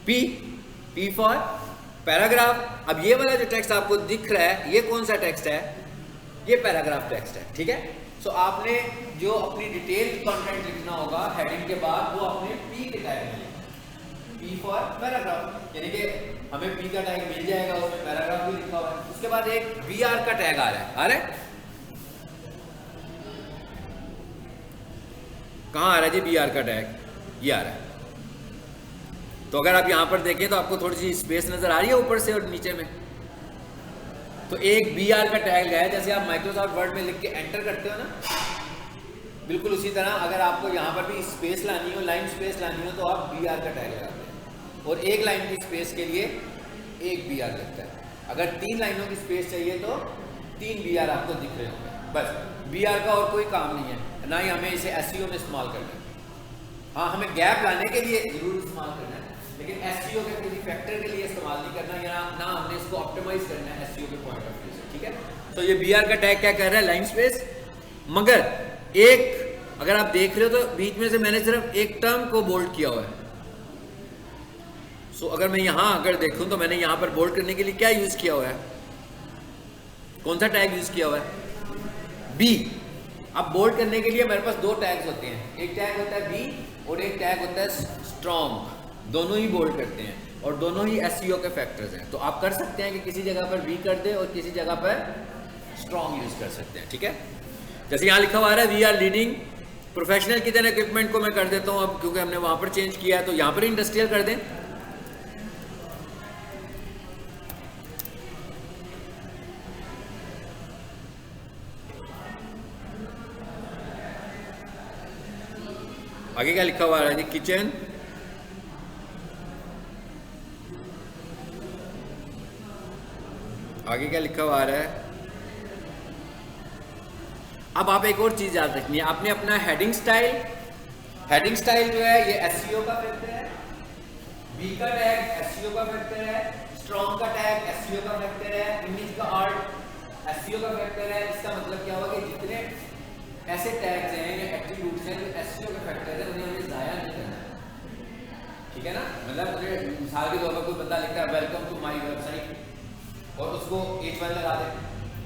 पी, पी फॉर पैराग्राफ। अब ये वाला जो टेक्स्ट आपको दिख रहा है, ये कौन सा टेक्स्ट है, ये पैराग्राफ टेक्स्ट है, ठीक है। सो आपने जो अपनी डिटेल कंटेंट लिखना होगा हेडिंग के बाद, वो आपने पी के टैग में लिखना, पी फॉर पैराग्राफ, यानी कि हमें पी का टैग मिल जाएगा, उसमें पैराग्राफ भी लिखा हुआ है। उसके बाद एक वी आर का टैग आ रहा है, आ रहा है कहाँ आ रहा है जी, वी आर का टैग ये आ रहा है। तो अगर आप यहां पर देखें तो आपको थोड़ी सी स्पेस नजर आ रही है ऊपर से और नीचे में, तो एक बी आर का टैग है, जैसे आप माइक्रोसॉफ्ट वर्ड में लिख के एंटर करते हो ना, बिल्कुल उसी तरह अगर आपको यहाँ पर भी स्पेस लानी हो, लाइन स्पेस लानी हो, तो आप बी आर का टैग लगाते हैं, और एक लाइन की स्पेस के लिए एक बी आर लगता है। अगर 3 लाइनों की स्पेस चाहिए तो 3 बी आर आपको दिख रहे होंगे। बस, बी आर का और कोई काम नहीं है, ना ही हमें इसे एसईओ में इस्तेमाल करना है। हाँ, हमें गैप लाने के लिए जरूर इस्तेमाल करना है, लेकिन एसईओ के किसी फैक्टर के लिए इस्तेमाल नहीं करना, या ना हमने इसको ऑप्टिमाइज करना है एसईओ के पॉइंट ऑफ व्यू से, ठीक है। तो ये बी आर का टैग क्या कर रहा है, लाइन स्पेस। मगर एक अगर आप देख रहे हो तो बीच में से मैंने सिर्फ एक टर्म को बोल्ड किया हुआ है। सो अगर मैं यहां अगर देखूं तो मैंने यहां पर बोल्ड करने के लिए क्या यूज किया हुआ है, कौन सा टैग यूज किया हुआ है, बी। अब बोल्ड करने के लिए मेरे पास 2 टैग्स होते हैं, एक टैग होता है बी और एक टैग होता है स्ट्रॉन्ग। दोनों ही बोल्ड करते हैं और दोनों ही एसईओ के फैक्टर्स हैं। तो आप कर सकते हैं कि किसी जगह पर बी कर दे और किसी जगह पर स्ट्रॉन्ग यूज कर सकते हैं, ठीक है। जैसे यहाँ लिखा हुआ है we are leading professional kitchen equipment को मैं कर देता हूँ अब, क्योंकि हमने वहां पर चेंज किया है, तो यहाँ पर इंडस्ट्रियल कर दें। आगे क्या लिखा हुआ है जी? किचन। आगे क्या लिखा हुआ आ रहा है? अब आप एक और चीज याद रखनी है, आपने अपना हेडिंग स्टाइल जो है ये एसईओ का फैक्टर है, बी का टैग एसईओ का फैक्टर है, स्ट्रॉन्ग का टैग एसईओ का फैक्टर है, इमेज का आर्ट एसईओ का फैक्टर है। इसका मतलब क्या होगा कि जितने ऐसे टैग्स हैं या एट्रीब्यूट्स हैं जो एसईओ के फैक्टर है उन्हें हमें जाया नहीं करना है, ठीक है ना। मतलब मुझे मिसाल के तौर पर कोई बंदा लिखता है वेलकम टू माय वेबसाइट और उसको H1 लगा दे,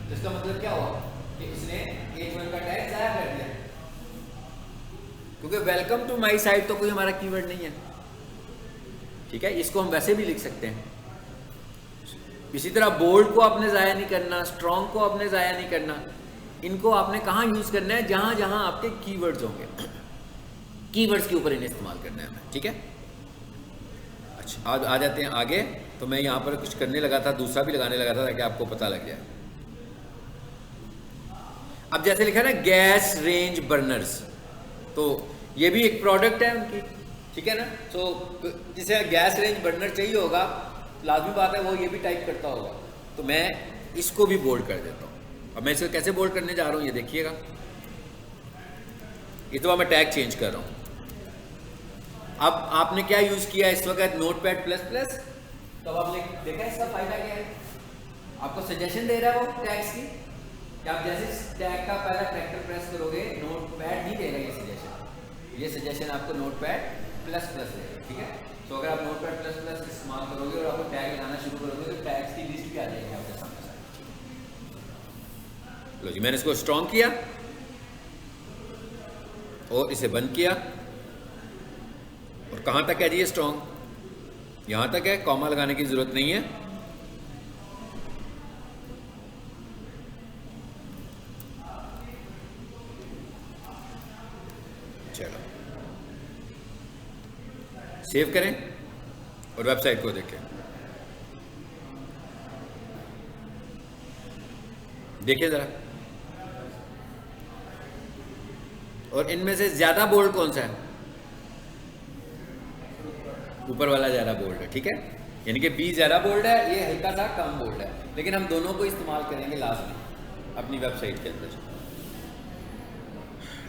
तो इसका मतलब क्या हुआ कि उसने H1 का टैग जाया कर दिया, क्योंकि वेलकम टू माय साइट तो कोई हमारा कीवर्ड नहीं है, ठीक है। इसको हम वैसे भी लिख सकते हैं। इसी तरह बोल्ड को आपने जाया नहीं करना, स्ट्रॉन्ग को आपने जाया नहीं करना, इनको आपने कहाँ यूज करना है? जहां जहां आपके कीवर्ड्स होंगे, कीवर्ड्स के ऊपर इन्हें इस्तेमाल करना है, ठीक है। अच्छा आ जाते हैं आगे। तो मैं यहाँ पर कुछ करने लगा था, दूसरा भी लगाने लगा था ताकि आपको पता लग जाए। अब जैसे लिखा है ना गैस रेंज बर्नर्स, तो ये भी एक प्रोडक्ट है उनकी, ठीक है ना। तो जिसे गैस रेंज बर्नर चाहिए होगा, लाजमी बात है वो ये भी टाइप करता होगा, तो मैं इसको भी बोल्ड कर देता हूँ। अब मैं इसे कैसे बोल्ड करने जा रहा हूँ ये देखिएगा। इस दफा मैं टैग चेंज कर रहा हूँ। अब आपने क्या यूज किया इस वक्त? Notepad plus plus. तो अब आपने देखा इसका फायदा क्या है? आपको सजेशन दे रहा है वो टैग्स की, कि आप जैसे टैग का पहला कैरेक्टर प्रेस करोगे नोटपैड नहीं देगा ये सजेशन आपको नोटपैड प्लस प्लस देगा, ठीक है। तो अगर आप नोटपैड प्लस प्लस इस्तेमाल करोगे और आपको टैग लगाना शुरू करोगे तो टैग्स की लिस्ट भी आ जाएगी आपके सामने। लो जी, मैंने इसको स्ट्रॉन्ग किया और इसे बंद किया। और कहां तक है जी ये स्ट्रॉन्ग? यहां तक है, कॉमा लगाने की जरूरत नहीं है। चलो सेव करें और वेबसाइट को देखें। देखिए जरा, और इनमें से ज्यादा बोल्ड कौन सा है? ऊपर वाला ज्यादा बोल्ड है, ठीक है। यानी कि बी ज्यादा बोल्ड है, ये हल्का सा कम बोल्ड है, लेकिन हम दोनों को इस्तेमाल करेंगे लास्ट में अपनी वेबसाइट के अंदर।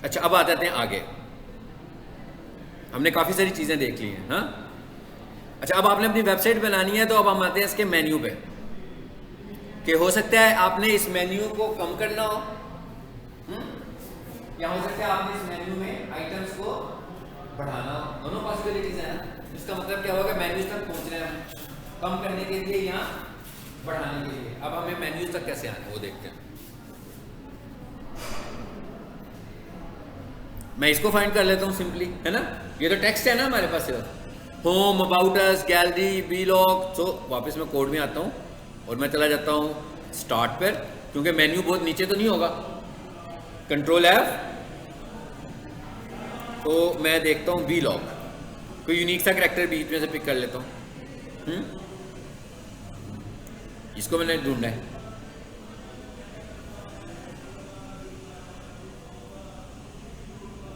अच्छा अब आ जाते हैं आगे। हमने काफी सारी चीजें देख ली हैं, हाँ। अच्छा अब आपने अपनी वेबसाइट बनानी है, तो अब हम आते हैं इसके मेन्यू पे, कि हो सकता है आपने इस मेन्यू को कम करना हो, या हो सकता है आपने इस मेन्यू में आइटम्स को बढ़ाना हो। दोनों पॉसिबिलिटीज है ना। इसका मतलब क्या होगा? मेन्यूज तक पहुंच रहे हैं कम करने के लिए या बढ़ाने के लिए। अब हमें मेन्यूज तक कैसे आना है वो देखते हैं। मैं इसको फाइंड कर लेता हूँ सिंपली, है ना। ये तो टेक्स्ट है ना हमारे पास, home, about us, gallery, vlog. तो वापस मैं कोड में आता हूँ और मैं चला जाता हूँ स्टार्ट पर, क्योंकि मेन्यू बहुत नीचे तो नहीं होगा। कंट्रोल F, तो मैं देखता हूँ वीलॉग, कोई यूनिक सा कैरेक्टर बीच में से पिक कर लेता हूँ। इसको मैंने ढूंढना है।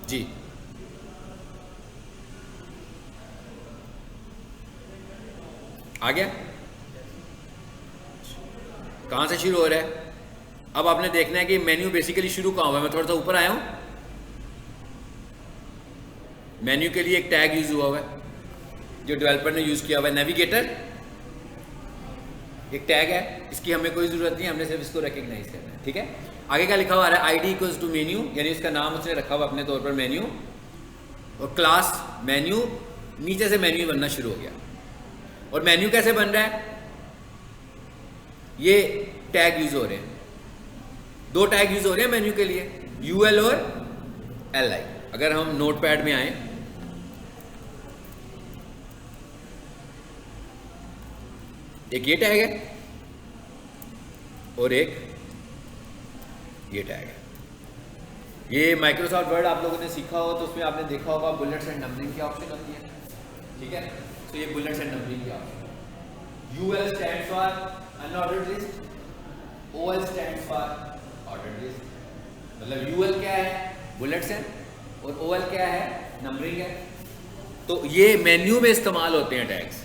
जी आ गया। कहां से शुरू हो रहा है? अब आपने देखना है कि मेन्यू बेसिकली शुरू कहां हुआ है। मैं थोड़ा सा ऊपर आया हूं। मेन्यू के लिए एक टैग यूज हुआ हुआ है जो डेवलपर ने यूज किया हुआ है, नेविगेटर। एक टैग है, इसकी हमें कोई जरूरत नहीं, हमने सिर्फ इसको रिकॉग्नाइज करना है, ठीक है। आगे क्या लिखा हुआ है? आईडी इक्वल्स टू मेन्यू, यानी इसका नाम उसने रखा हुआ अपने तौर पर मेन्यू, और क्लास मेन्यू। नीचे से मेन्यू बनना शुरू हो गया। और मेन्यू कैसे बन रहा है? ये टैग यूज हो रहे हैं, दो टैग यूज हो रहे हैं मेन्यू के लिए, यूएल और एलआई। अगर हम नोटपैड में आए, एक ये टैग है और एक ये टैग है। ये माइक्रोसॉफ्ट वर्ड आप लोगों ने सीखा हो तो उसमें आपने देखा होगा बुलेट्स एंड नंबरिंग की ऑप्शन होती है, ठीक है। तो ये बुलेट्स एंड नंबरिंग की option. UL stands for unordered list, OL stands for ordered list. मतलब यूएल क्या है? बुलेट्स है, और ओएल क्या है? नंबरिंग है। तो ये मेन्यू में इस्तेमाल होते हैं टैग्स,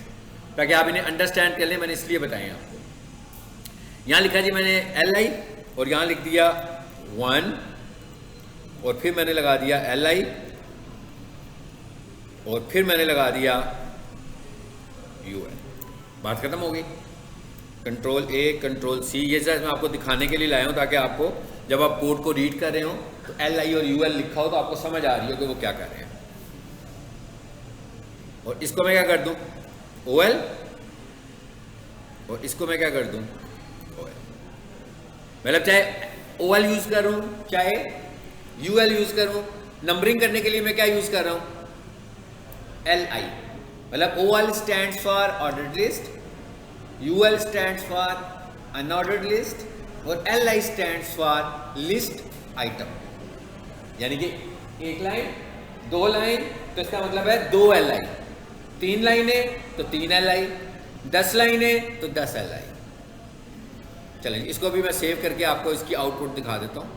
ताकि आप इन्हें अंडरस्टैंड कर लें, मैंने इसलिए बताए आपको। यहाँ लिखा जी मैंने LI और यहाँ लिख दिया 1 और फिर मैंने लगा दिया LI और फिर मैंने लगा दिया UL। बात खत्म हो गई। कंट्रोल A कंट्रोल C, ये जैसे मैं आपको दिखाने के लिए लाया हूँ ताकि आपको जब आप कोड को रीड कर रहे हो तो LI और UL लिखा हो तो आपको समझ आ रही हो कि वो क्या कर रहे हैं। और इसको मैं क्या कर दूं OL और इसको मैं क्या कर दूं OL। मतलब चाहे OL यूज करूं चाहे UL यूज करूं, नंबरिंग करने के लिए मैं क्या यूज कर रहा हूं LI। मतलब OL stands for ordered list, UL stands for unordered list और LI stands for list item. यानी कि एक लाइन 2 लाइन तो इसका मतलब है 2 LI, 3 लाइनें तो 3 LI, 10 लाइनें तो 10 LI। चलें इसको भी मैं सेव करके आपको इसकी आउटपुट दिखा देता हूं।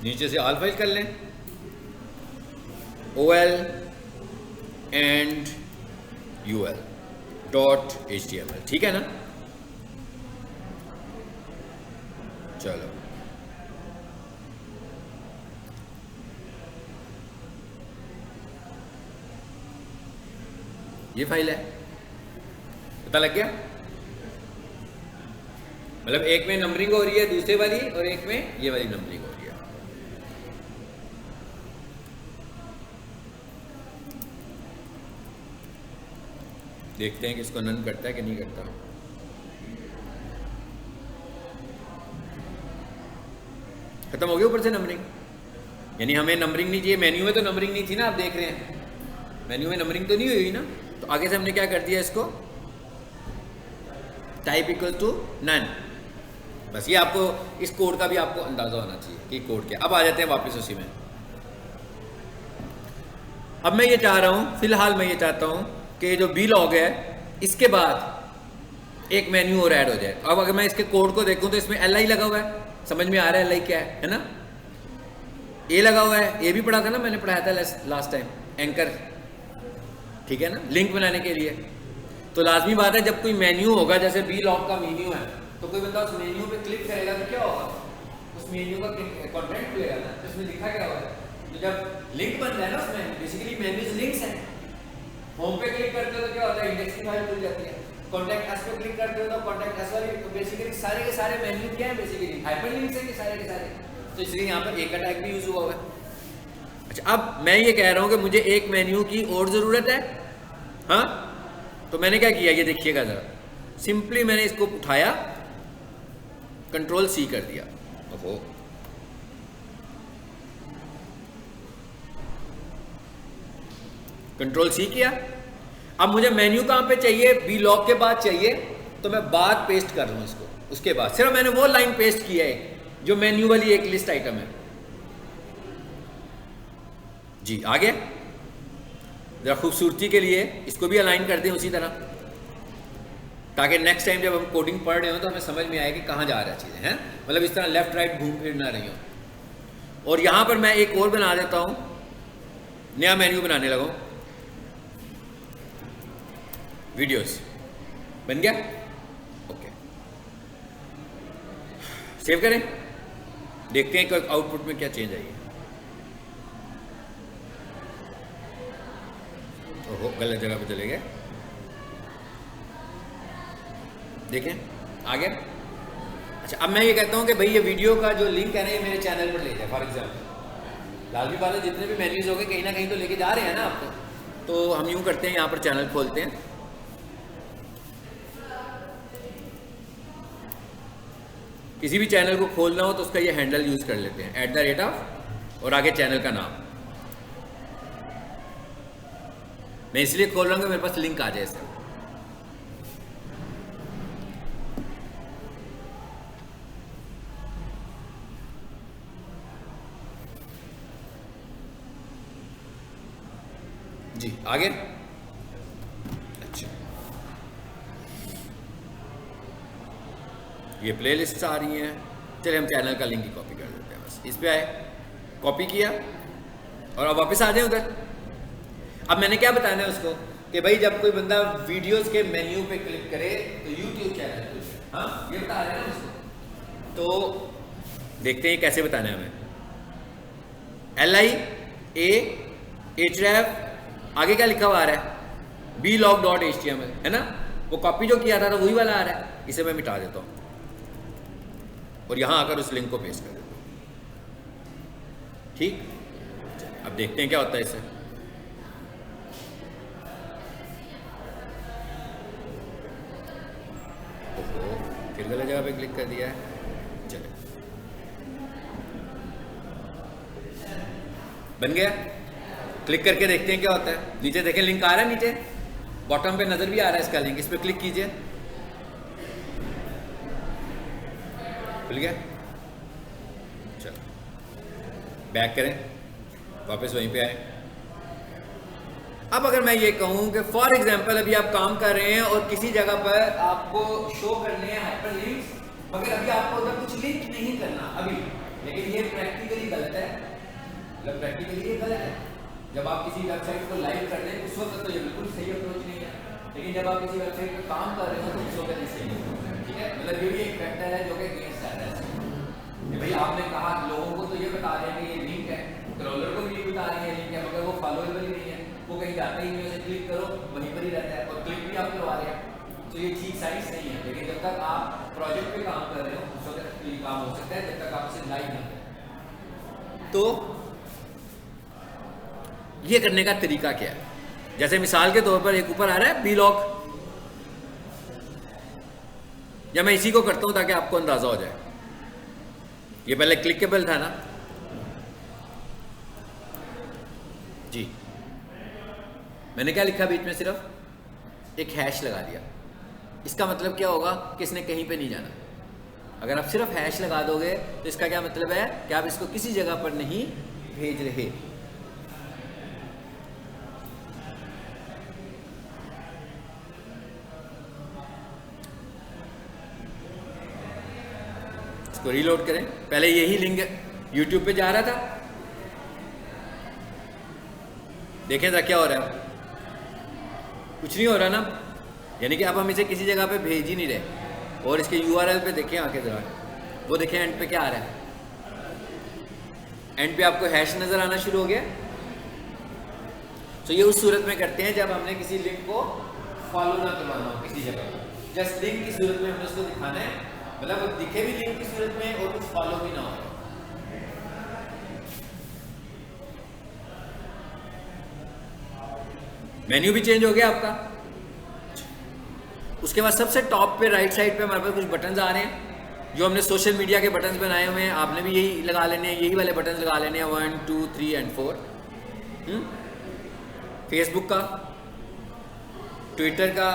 नीचे से ऑल फाइल कर लें OL एंड UL .html, ठीक है ना। चलो ये फाइल है, पता लग गया। मतलब एक में नंबरिंग हो रही है दूसरे वाली और एक में ये वाली नंबरिंग हो रही है। देखते हैं कि इसको नन करता है कि नहीं करता। खत्म हो गया ऊपर से नंबरिंग, यानी हमें नंबरिंग नहीं चाहिए। मेन्यू में तो नंबरिंग नहीं थी ना, आप देख रहे हैं मेन्यू में नंबरिंग तो नहीं हुई ना। तो आगे से हमने क्या कर दिया इसको टाइप इक्वल टू नन। बस ये आपको इस कोड का भी आपको अंदाजा होना चाहिए कि कोड क्या। अब आ जाते हैं वापस उसी में। अब मैं ये चाह रहा हूं, फिलहाल मैं ये चाहता हूं कि जो बी लॉग है इसके बाद एक मेन्यू और ऐड हो जाए। अब अगर मैं इसके कोड को देखूं तो इसमें LI लगा हुआ है, समझ में आ रहा है LI क्या है ना। A लगा हुआ है, A भी पढ़ा था ना, मैंने पढ़ाया था लास्ट टाइम, एंकर, ठीक है ना, लिंक बनाने के लिए। तो लाजमी बात है जब कोई मेन्यू होगा, जैसे बी लॉग का मेन्यू है, तो कोई बंदा उस मेन्यू पे क्लिक करेगा तो क्या होगा, उस मेन्यू का कंटेंट खुलेगा ना, तो उसमें लिखा क्या होगा। तो जब लिंक बनता है ना उसमें, बेसिकली मेन्यूज लिंक्स हैं। होम पे क्लिक करते हो तो क्या होता है, इंडेक्स की फाइल खुल जाती है। कॉन्टैक्ट अस पे क्लिक करते हो तो कॉन्टैक्ट अस वाली, तो बेसिकली सारे के सारे मेन्यू क्या है, बेसिकली हाइपरलिंक्स हैं कि सारे के सारे। तो इसलिए यहाँ पर एक का टैग भी यूज हुआ है। अच्छा, अब मैं ये कह रहा हूँ कि मुझे एक मेन्यू की और ज़रूरत है। हाँ, तो मैंने क्या किया ये देखिएगा ज़रा, सिंपली मैंने इसको उठाया, कंट्रोल C कर दिया। ओहो, कंट्रोल C किया। अब मुझे मेन्यू कहाँ पे चाहिए, बी लॉग के बाद चाहिए, तो मैं बाद पेस्ट कर रहा हूँ इसको। उसके बाद सिर्फ मैंने वो लाइन पेस्ट किया है जो मेन्यू वाली एक लिस्ट आइटम है। जी आ गया। जरा खूबसूरती के लिए इसको भी अलाइन कर दें उसी तरह, ताकि नेक्स्ट टाइम जब हम कोडिंग पढ़ रहे हो तो हमें समझ में आए कि कहाँ जा रहा है चीज़ें हैं। मतलब इस तरह लेफ्ट राइट घूम फिर ना रही हो। और यहाँ पर मैं एक और बना देता हूँ, नया मेन्यू बनाने लगा हूँ, वीडियोस बन गया। ओके, सेव करें, देखते हैं कि आउटपुट में क्या चेंज आई है। ओहो, गलत जगह पे चले गए, देखें आ गया। अच्छा, अब मैं ये कहता हूँ कि भाई ये वीडियो का जो लिंक है ना, ये मेरे चैनल पर ले जाए। फॉर एग्जाम्पल लालजी वाले जितने भी मेन्यूज हो गए कहीं ना कहीं तो लेके जा रहे हैं ना आपको। तो हम यूँ करते हैं, यहाँ पर चैनल खोलते हैं, किसी भी चैनल को खोलना हो तो उसका ये हैंडल यूज कर लेते हैं, @ और आगे चैनल का नाम। मैं इसलिए खोल रहा हूँ कि मेरे पास लिंक आ जाए इसका। जी आगे। अच्छा, ये प्लेलिस्ट आ रही हैं। चलिए हम चैनल का लिंक ही कॉपी कर देते हैं, बस इस पे आए, कॉपी किया और अब वापस आ जाए उधर। अब मैंने क्या बताना है उसको कि भाई जब कोई बंदा वीडियोस के मेन्यू पे क्लिक करे तो यूट्यूब चैनल पे, हाँ ये बता रहे हैं ना उसको। तो देखते हैं कैसे बताना है हमें। LIAHREF आगे क्या लिखा हुआ आ रहा है, blog.html है ना, वो कॉपी जो किया था तो वही वाला आ रहा है। इसे मैं मिटा देता हूँ और यहां आकर उस लिंक को पेस्ट कर देता हूँ। ठीक, अब देखते हैं क्या होता है इससे। फिर गलत जगह पे क्लिक कर दिया है। चले, बन गया। क्लिक करके देखते हैं क्या होता है। नीचे देखें लिंक आ रहा है, नीचे बॉटम पे नजर भी आ रहा है इसका लिंक। इस पर क्लिक कीजिए, खुल गया। चलो बैक करें, वापस वहीं पे आए। अब अगर मैं ये कहूं कि फॉर एग्जांपल अभी आप काम कर रहे हैं और किसी जगह पर आपको शो करने हैं हाइपरलिंक्स, मगर अभी आपको उधर कुछ लिंक नहीं करना अभी, लेकिन ये प्रैक्टिकली गलत है। मतलब प्रैक्टिकली ये गलत है। जब आप किसी वेबसाइट को लाइव कर रहे हैं उस वक्त तो ये बिल्कुल सही अप्रोच नहीं है, लेकिन जब आप किसी वेबसाइट पर काम कर रहे हो तो उस वक्त सही है। ठीक है, मतलब ये भी एक फैक्टर है जो कि अगेंस्ट आता है। भाई आपने कहा लोगों को तो ये बता रहे हैं कि ये लिंक है, क्रॉलर को भी बता रहे हैं लिंक है, मगर वो फॉलोएबल ही नहीं है, वो कहीं जाता ही नहीं, उसे क्लिक करो वहीं पर ही रहता है और क्लिक भी आप करवा रहे हैं। तो ये ठीक साइंस नहीं है। लेकिन जब तक आप प्रोजेक्ट पे काम कर रहे हो उस वक्त ये काम हो सकता है, जब तक आप उसे लाइव नहीं करें। तो ये करने का तरीका क्या है, जैसे मिसाल के तौर पर एक ऊपर आ रहा है blog, या मैं इसी को करता हूं ताकि आपको अंदाजा हो जाए। ये पहले क्लिकेबल था ना जी, मैंने क्या लिखा बीच में, सिर्फ एक हैश लगा दिया। इसका मतलब क्या होगा कि इसने कहीं पे नहीं जाना। अगर आप सिर्फ हैश लगा दोगे तो इसका क्या मतलब है कि आप इसको किसी जगह पर नहीं भेज रहे। इसको रीलोड करें। पहले यही लिंक YouTube पे जा रहा था, देखें था क्या हो रहा है, कुछ नहीं हो रहा ना। यानी कि अब हम इसे किसी जगह पे भेज ही नहीं रहे। और इसके URL पे देखें आके जरा, वो देखें एंड पे क्या आ रहा है। एंड पे आपको हैश नजर आना शुरू हो गया। तो ये उस सूरत में करते हैं जब हमने किसी लिंक को फॉलो ना करवाना हो किसी जगह पर। जस्ट लिंक की सूरत में हमने उसको दिखाना है, मतलब वो दिखे भी लिंक की सूरत में और कुछ फॉलो भी ना हो। मेन्यू भी चेंज हो गया आपका। उसके बाद सबसे टॉप पे राइट साइड पे हमारे पास कुछ बटन्स आ रहे हैं, जो हमने सोशल मीडिया के बटन्स बनाए हुए हैं। आपने भी यही लगा लेने हैं, यही वाले बटन्स लगा लेने हैं 1 2 3 एंड 4। फेसबुक का, ट्विटर का,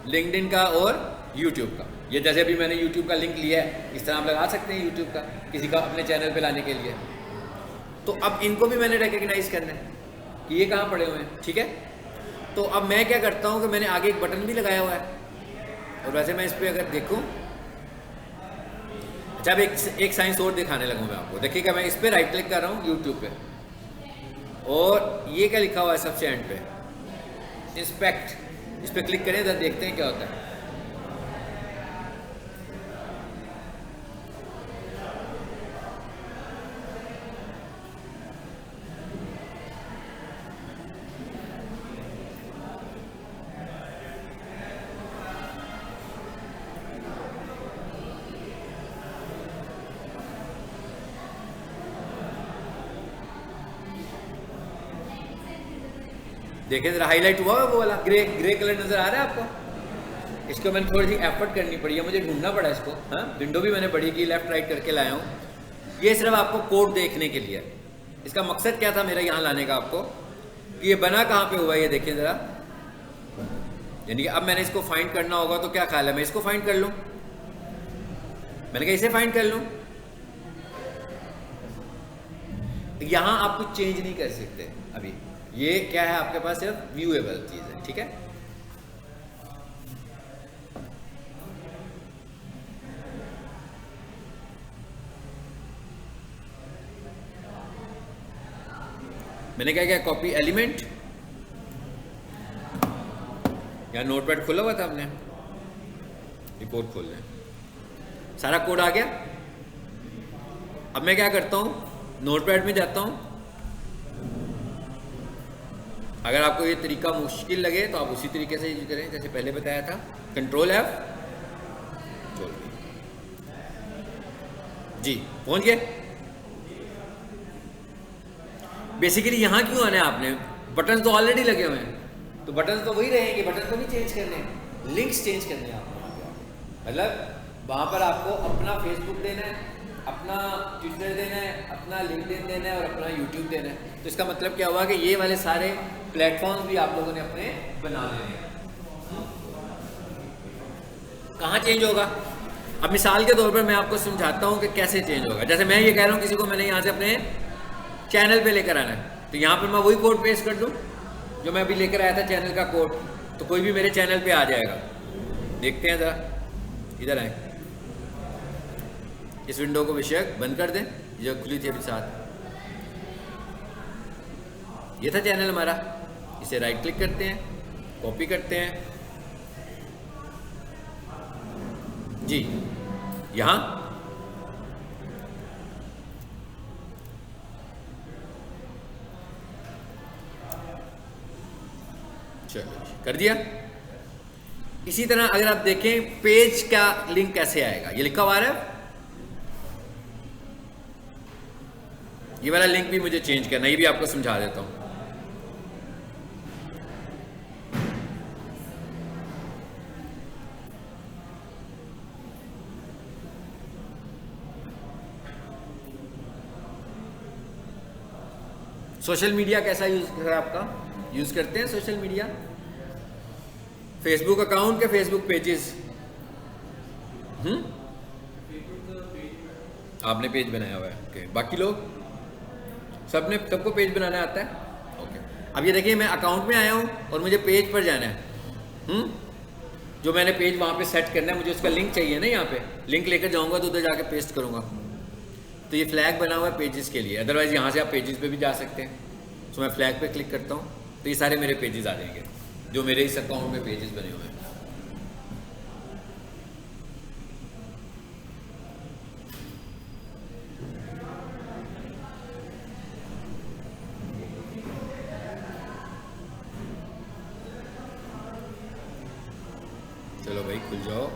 लिंक्डइन का और यूट्यूब का। ये जैसे अभी मैंने यूट्यूब का लिंक लिया है, इस तरह आप लगा सकते हैं यूट्यूब का किसी का अपने चैनल पे लाने के लिए। तो अब इनको भी मैंने रिकग्नाइज करना है कि ये कहाँ पड़े हुए हैं। ठीक है, तो अब मैं क्या करता हूँ कि मैंने आगे एक बटन भी लगाया हुआ है। और वैसे मैं इस पर अगर देखूँ, अच्छा अब एक साइंस और दिखाने लगूँ मैं आपको। देखिएगा मैं इस पर राइट क्लिक कर रहा हूँ यूट्यूब पे, और ये क्या लिखा हुआ है सबसे एंड पे, इंस्पेक्ट। इस पर क्लिक करें तो देखते हैं क्या होता है। देखें जरा, हाईलाइट हुआ है वो वाला ग्रे कलर नजर आ रहा है आपको। इसको मैंने थोड़ी सी एफर्ट करनी पड़ी है, मुझे ढूंढना पड़ा इसको। हाँ, विंडो भी मैंने बड़ी की, लेफ्ट राइट करके लाया हूँ। ये सिर्फ आपको कोड देखने के लिए। इसका मकसद क्या था मेरा यहाँ लाने का आपको, कि ये बना कहाँ पे हुआ है ये देखें जरा। यानी कि अब मैंने इसको फाइंड करना होगा तो क्या ख्याल है, मैं इसको फाइंड कर लूँ। मैंने कहा इसे फाइंड कर लूँ। यहाँ आप कुछ चेंज नहीं कर सकते अभी, ये क्या है आपके पास, सिर्फ व्यूएबल चीज़ है, ठीक है। मैंने क्या किया, कॉपी एलिमेंट, या नोटपैड खोला हुआ था हमने, ये कोड खोल लें, सारा कोड आ गया। अब मैं क्या करता हूँ, नोटपैड में जाता हूँ। अगर आपको ये तरीका मुश्किल लगे तो आप उसी तरीके से यूज करें जैसे पहले बताया था, कंट्रोल F, जी पहुंच गए। बेसिकली यहाँ क्यों आना है आपने, बटन तो ऑलरेडी लगे हुए हैं, तो बटन तो वही रहेंगे, बटन तो नहीं चेंज करने, लिंक्स चेंज करने हैं आपको। मतलब वहाँ पर आपको अपना फेसबुक देना है, अपना ट्विटर देना है, अपना लिंक्डइन देना है और अपना यूट्यूब देना है। तो इसका मतलब क्या हुआ कि ये वाले सारे प्लेटफॉर्म्स भी आप लोगों ने अपने बना लेने हैं। कहाँ चेंज होगा, अब मिसाल के तौर पर मैं आपको समझाता हूँ कि कैसे चेंज होगा। जैसे मैं ये कह रहा हूँ किसी को मैंने यहाँ से अपने चैनल पे लेकर आना है, तो यहाँ पर मैं वही कोड पेस्ट कर दूँ जो मैं अभी लेकर आया था, चैनल का कोड, तो कोई भी मेरे चैनल पे आ जाएगा। देखते हैं ज़रा, इधर आए, इस विंडो को बेशक बंद कर दें जो खुली थी अभी साथ। ये था चैनल हमारा, इसे राइट क्लिक करते हैं, कॉपी करते हैं जी, यहाँ चलो कर दिया। इसी तरह अगर आप देखें पेज का लिंक कैसे आएगा, ये लिखा हुआ है, ये वाला लिंक भी मुझे चेंज करना है, ये भी आपको समझा देता हूं। सोशल मीडिया कैसा यूज है आपका, यूज करते हैं सोशल मीडिया, फेसबुक अकाउंट के फेसबुक पेजेस, आपने पेज बनाया हुआ है, ओके। बाकी लोग सबको पेज बनाना आता है, ओके। अब ये देखिए मैं अकाउंट में आया हूँ और मुझे पेज पर जाना है, जो मैंने पेज वहाँ पे सेट करना है, मुझे उसका लिंक चाहिए ना, यहाँ पे लिंक लेकर जाऊँगा तो उधर जाके पेस्ट करूँगा। तो ये फ्लैग बना हुआ है पेजेस के लिए, अदरवाइज यहाँ से आप पेजेस पे भी जा सकते हैं। तो मैं फ्लैग पे क्लिक करता हूँ तो ये सारे मेरे पेजेस आ जाएंगे जो मेरे इस अकाउंट में पेजेस बने हुए हैं। चलो भाई खुल जाओ।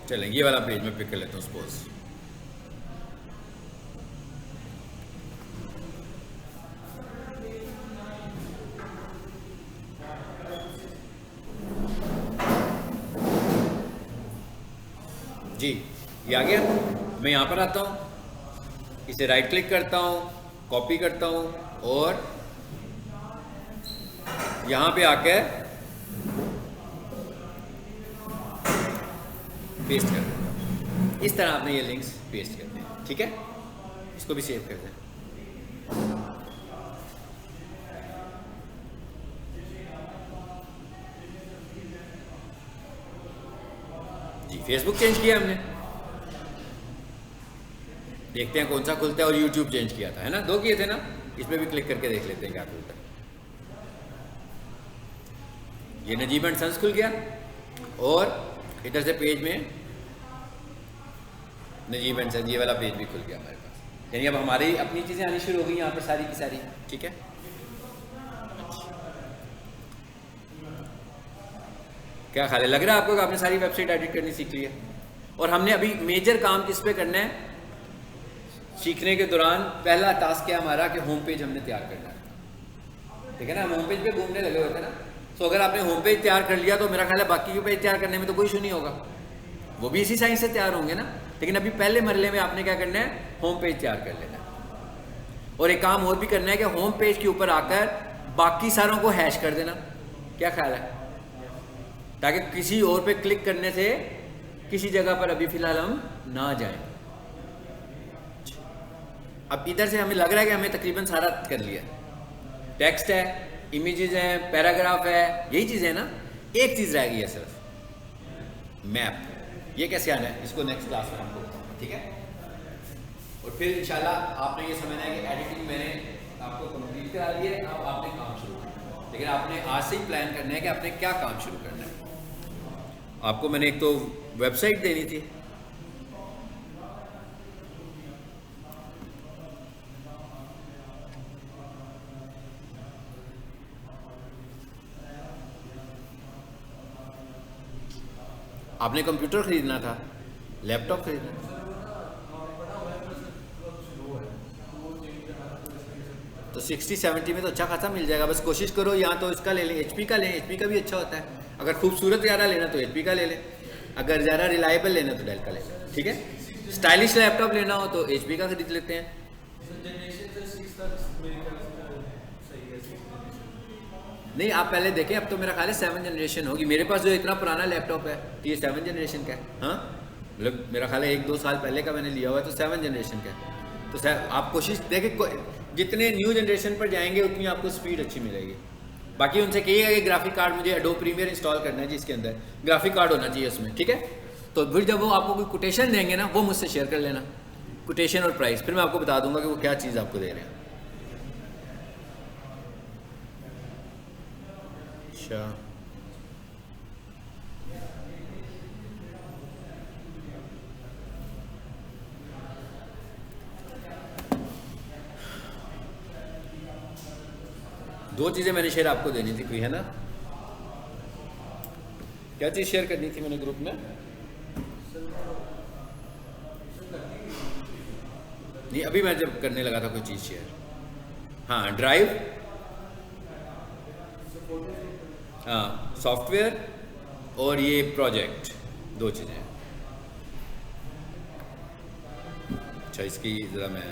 चलें ये वाला पेज में पिक कर लेता हूँ सपोज। जी ये आ गया, मैं यहाँ पर आता हूँ, इसे राइट क्लिक करता हूँ, कॉपी करता हूँ और यहाँ पे आकर पेस्ट कर देता हूँ। इस तरह आपने ये लिंक्स पेस्ट करते हैं, ठीक है। इसको भी सेव कर दें। जी फेसबुक चेंज किया हमने, देखते हैं कौन सा खुलता है। और यूट्यूब चेंज किया था, है ना, 2 किए थे ना, इसमें भी क्लिक करके देख लेते हैं क्या खुलता है। ये नजीब एंड सन्स खुल गया और इधर से पेज में नजीब एंड सन्स ये वाला पेज भी खुल गया हमारे पास। यानी अब हमारी अपनी चीज़ें आनी शुरू हो गई यहाँ पर सारी की सारी, ठीक है। क्या ख्याल है, लग रहा है आपको कि आपने सारी वेबसाइट एडिट करनी सीख ली है। और हमने अभी मेजर काम किस पे करना है सीखने के दौरान, पहला टास्क है हमारा कि होम पेज हमने तैयार करना है, ठीक है ना। हम होम पेज पे घूमने लगे हुए थे ना, तो अगर आपने होम पेज तैयार कर लिया तो मेरा ख्याल है बाकी के पेज तैयार करने में तो कोई इशू नहीं होगा, वो भी इसी साइंस से तैयार होंगे ना। लेकिन अभी पहले मरले में आपने क्या करना है, होम पेज तैयार कर लेना है। और एक काम और भी करना है कि होम पेज के ऊपर आकर बाकी सारों को हैश कर देना। क्या ख्याल है, ताकि किसी और पे क्लिक करने से किसी जगह पर अभी फ़िलहाल हम ना जाएं। अब इधर से हमें लग रहा है कि हमें तकरीबन सारा कर लिया। टेक्स्ट है, इमेजेस हैं, पैराग्राफ है, यही चीज़ है ना। एक चीज़ रह गई है सिर्फ, मैप। ये कैसे आना है, इसको नेक्स्ट क्लास में हमको बताऊंगा, ठीक है। और फिर इंशाल्लाह आपने ये समझना है कि एडिटिंग मैंने आपको कंप्लीट करा दी है, अब आपने काम शुरू करना है। लेकिन आपने आज से ही प्लान करना है कि आपने क्या काम शुरू करना है। आपको मैंने एक तो वेबसाइट देनी थी, आपने कंप्यूटर खरीदना था, लैपटॉप खरीदना था, तो 60-70 में तो अच्छा खासा मिल जाएगा। बस कोशिश करो, या तो इसका ले लें, HP का लें, HP का भी अच्छा होता है। अगर खूबसूरत ज़्यादा लेना तो HP का ले लें, अगर ज़्यादा रिलायबल लेना तो डेल का ले लें, ठीक है। स्टाइलिश लैपटॉप लेना हो तो HP का खरीद लेते हैं। नहीं, आप पहले देखें, अब तो मेरा ख्याल है 7 जनरेशन होगी। मेरे पास जो इतना पुराना लैपटॉप है तो ये 7 जनरेशन का है। हाँ, मतलब मेरा ख्याल है 1-2 साल पहले का मैंने लिया हुआ है, तो 7 जनरेशन का है। तो सर आप कोशिश देखें, जितने न्यू जनरेशन पर जाएंगे उतनी आपको स्पीड अच्छी मिलेगी। बाकी उनसे कहिएगा कि ग्राफिक कार्ड मुझे एडोब प्रीमियर इंस्टॉल करना है जी, इसके अंदर ग्राफिक कार्ड होना चाहिए उसमें, ठीक है। तो फिर जब वो आपको कोई कोटेशन देंगे ना, वो मुझसे शेयर कर लेना, कोटेशन और प्राइस, फिर मैं आपको बता दूंगा कि वो क्या चीज़ आपको दे रहे हैं। अच्छा, दो चीज़ें मैंने शेयर आपको देनी थी, कोई है ना? क्या चीज़ शेयर करनी थी मैंने ग्रुप में? नहीं, अभी मैं जब करने लगा था कोई चीज़ शेयर। हाँ, ड्राइव, हाँ, सॉफ्टवेयर और ये प्रोजेक्ट, दो चीज़ें। अच्छा, इसकी ज़रा मैं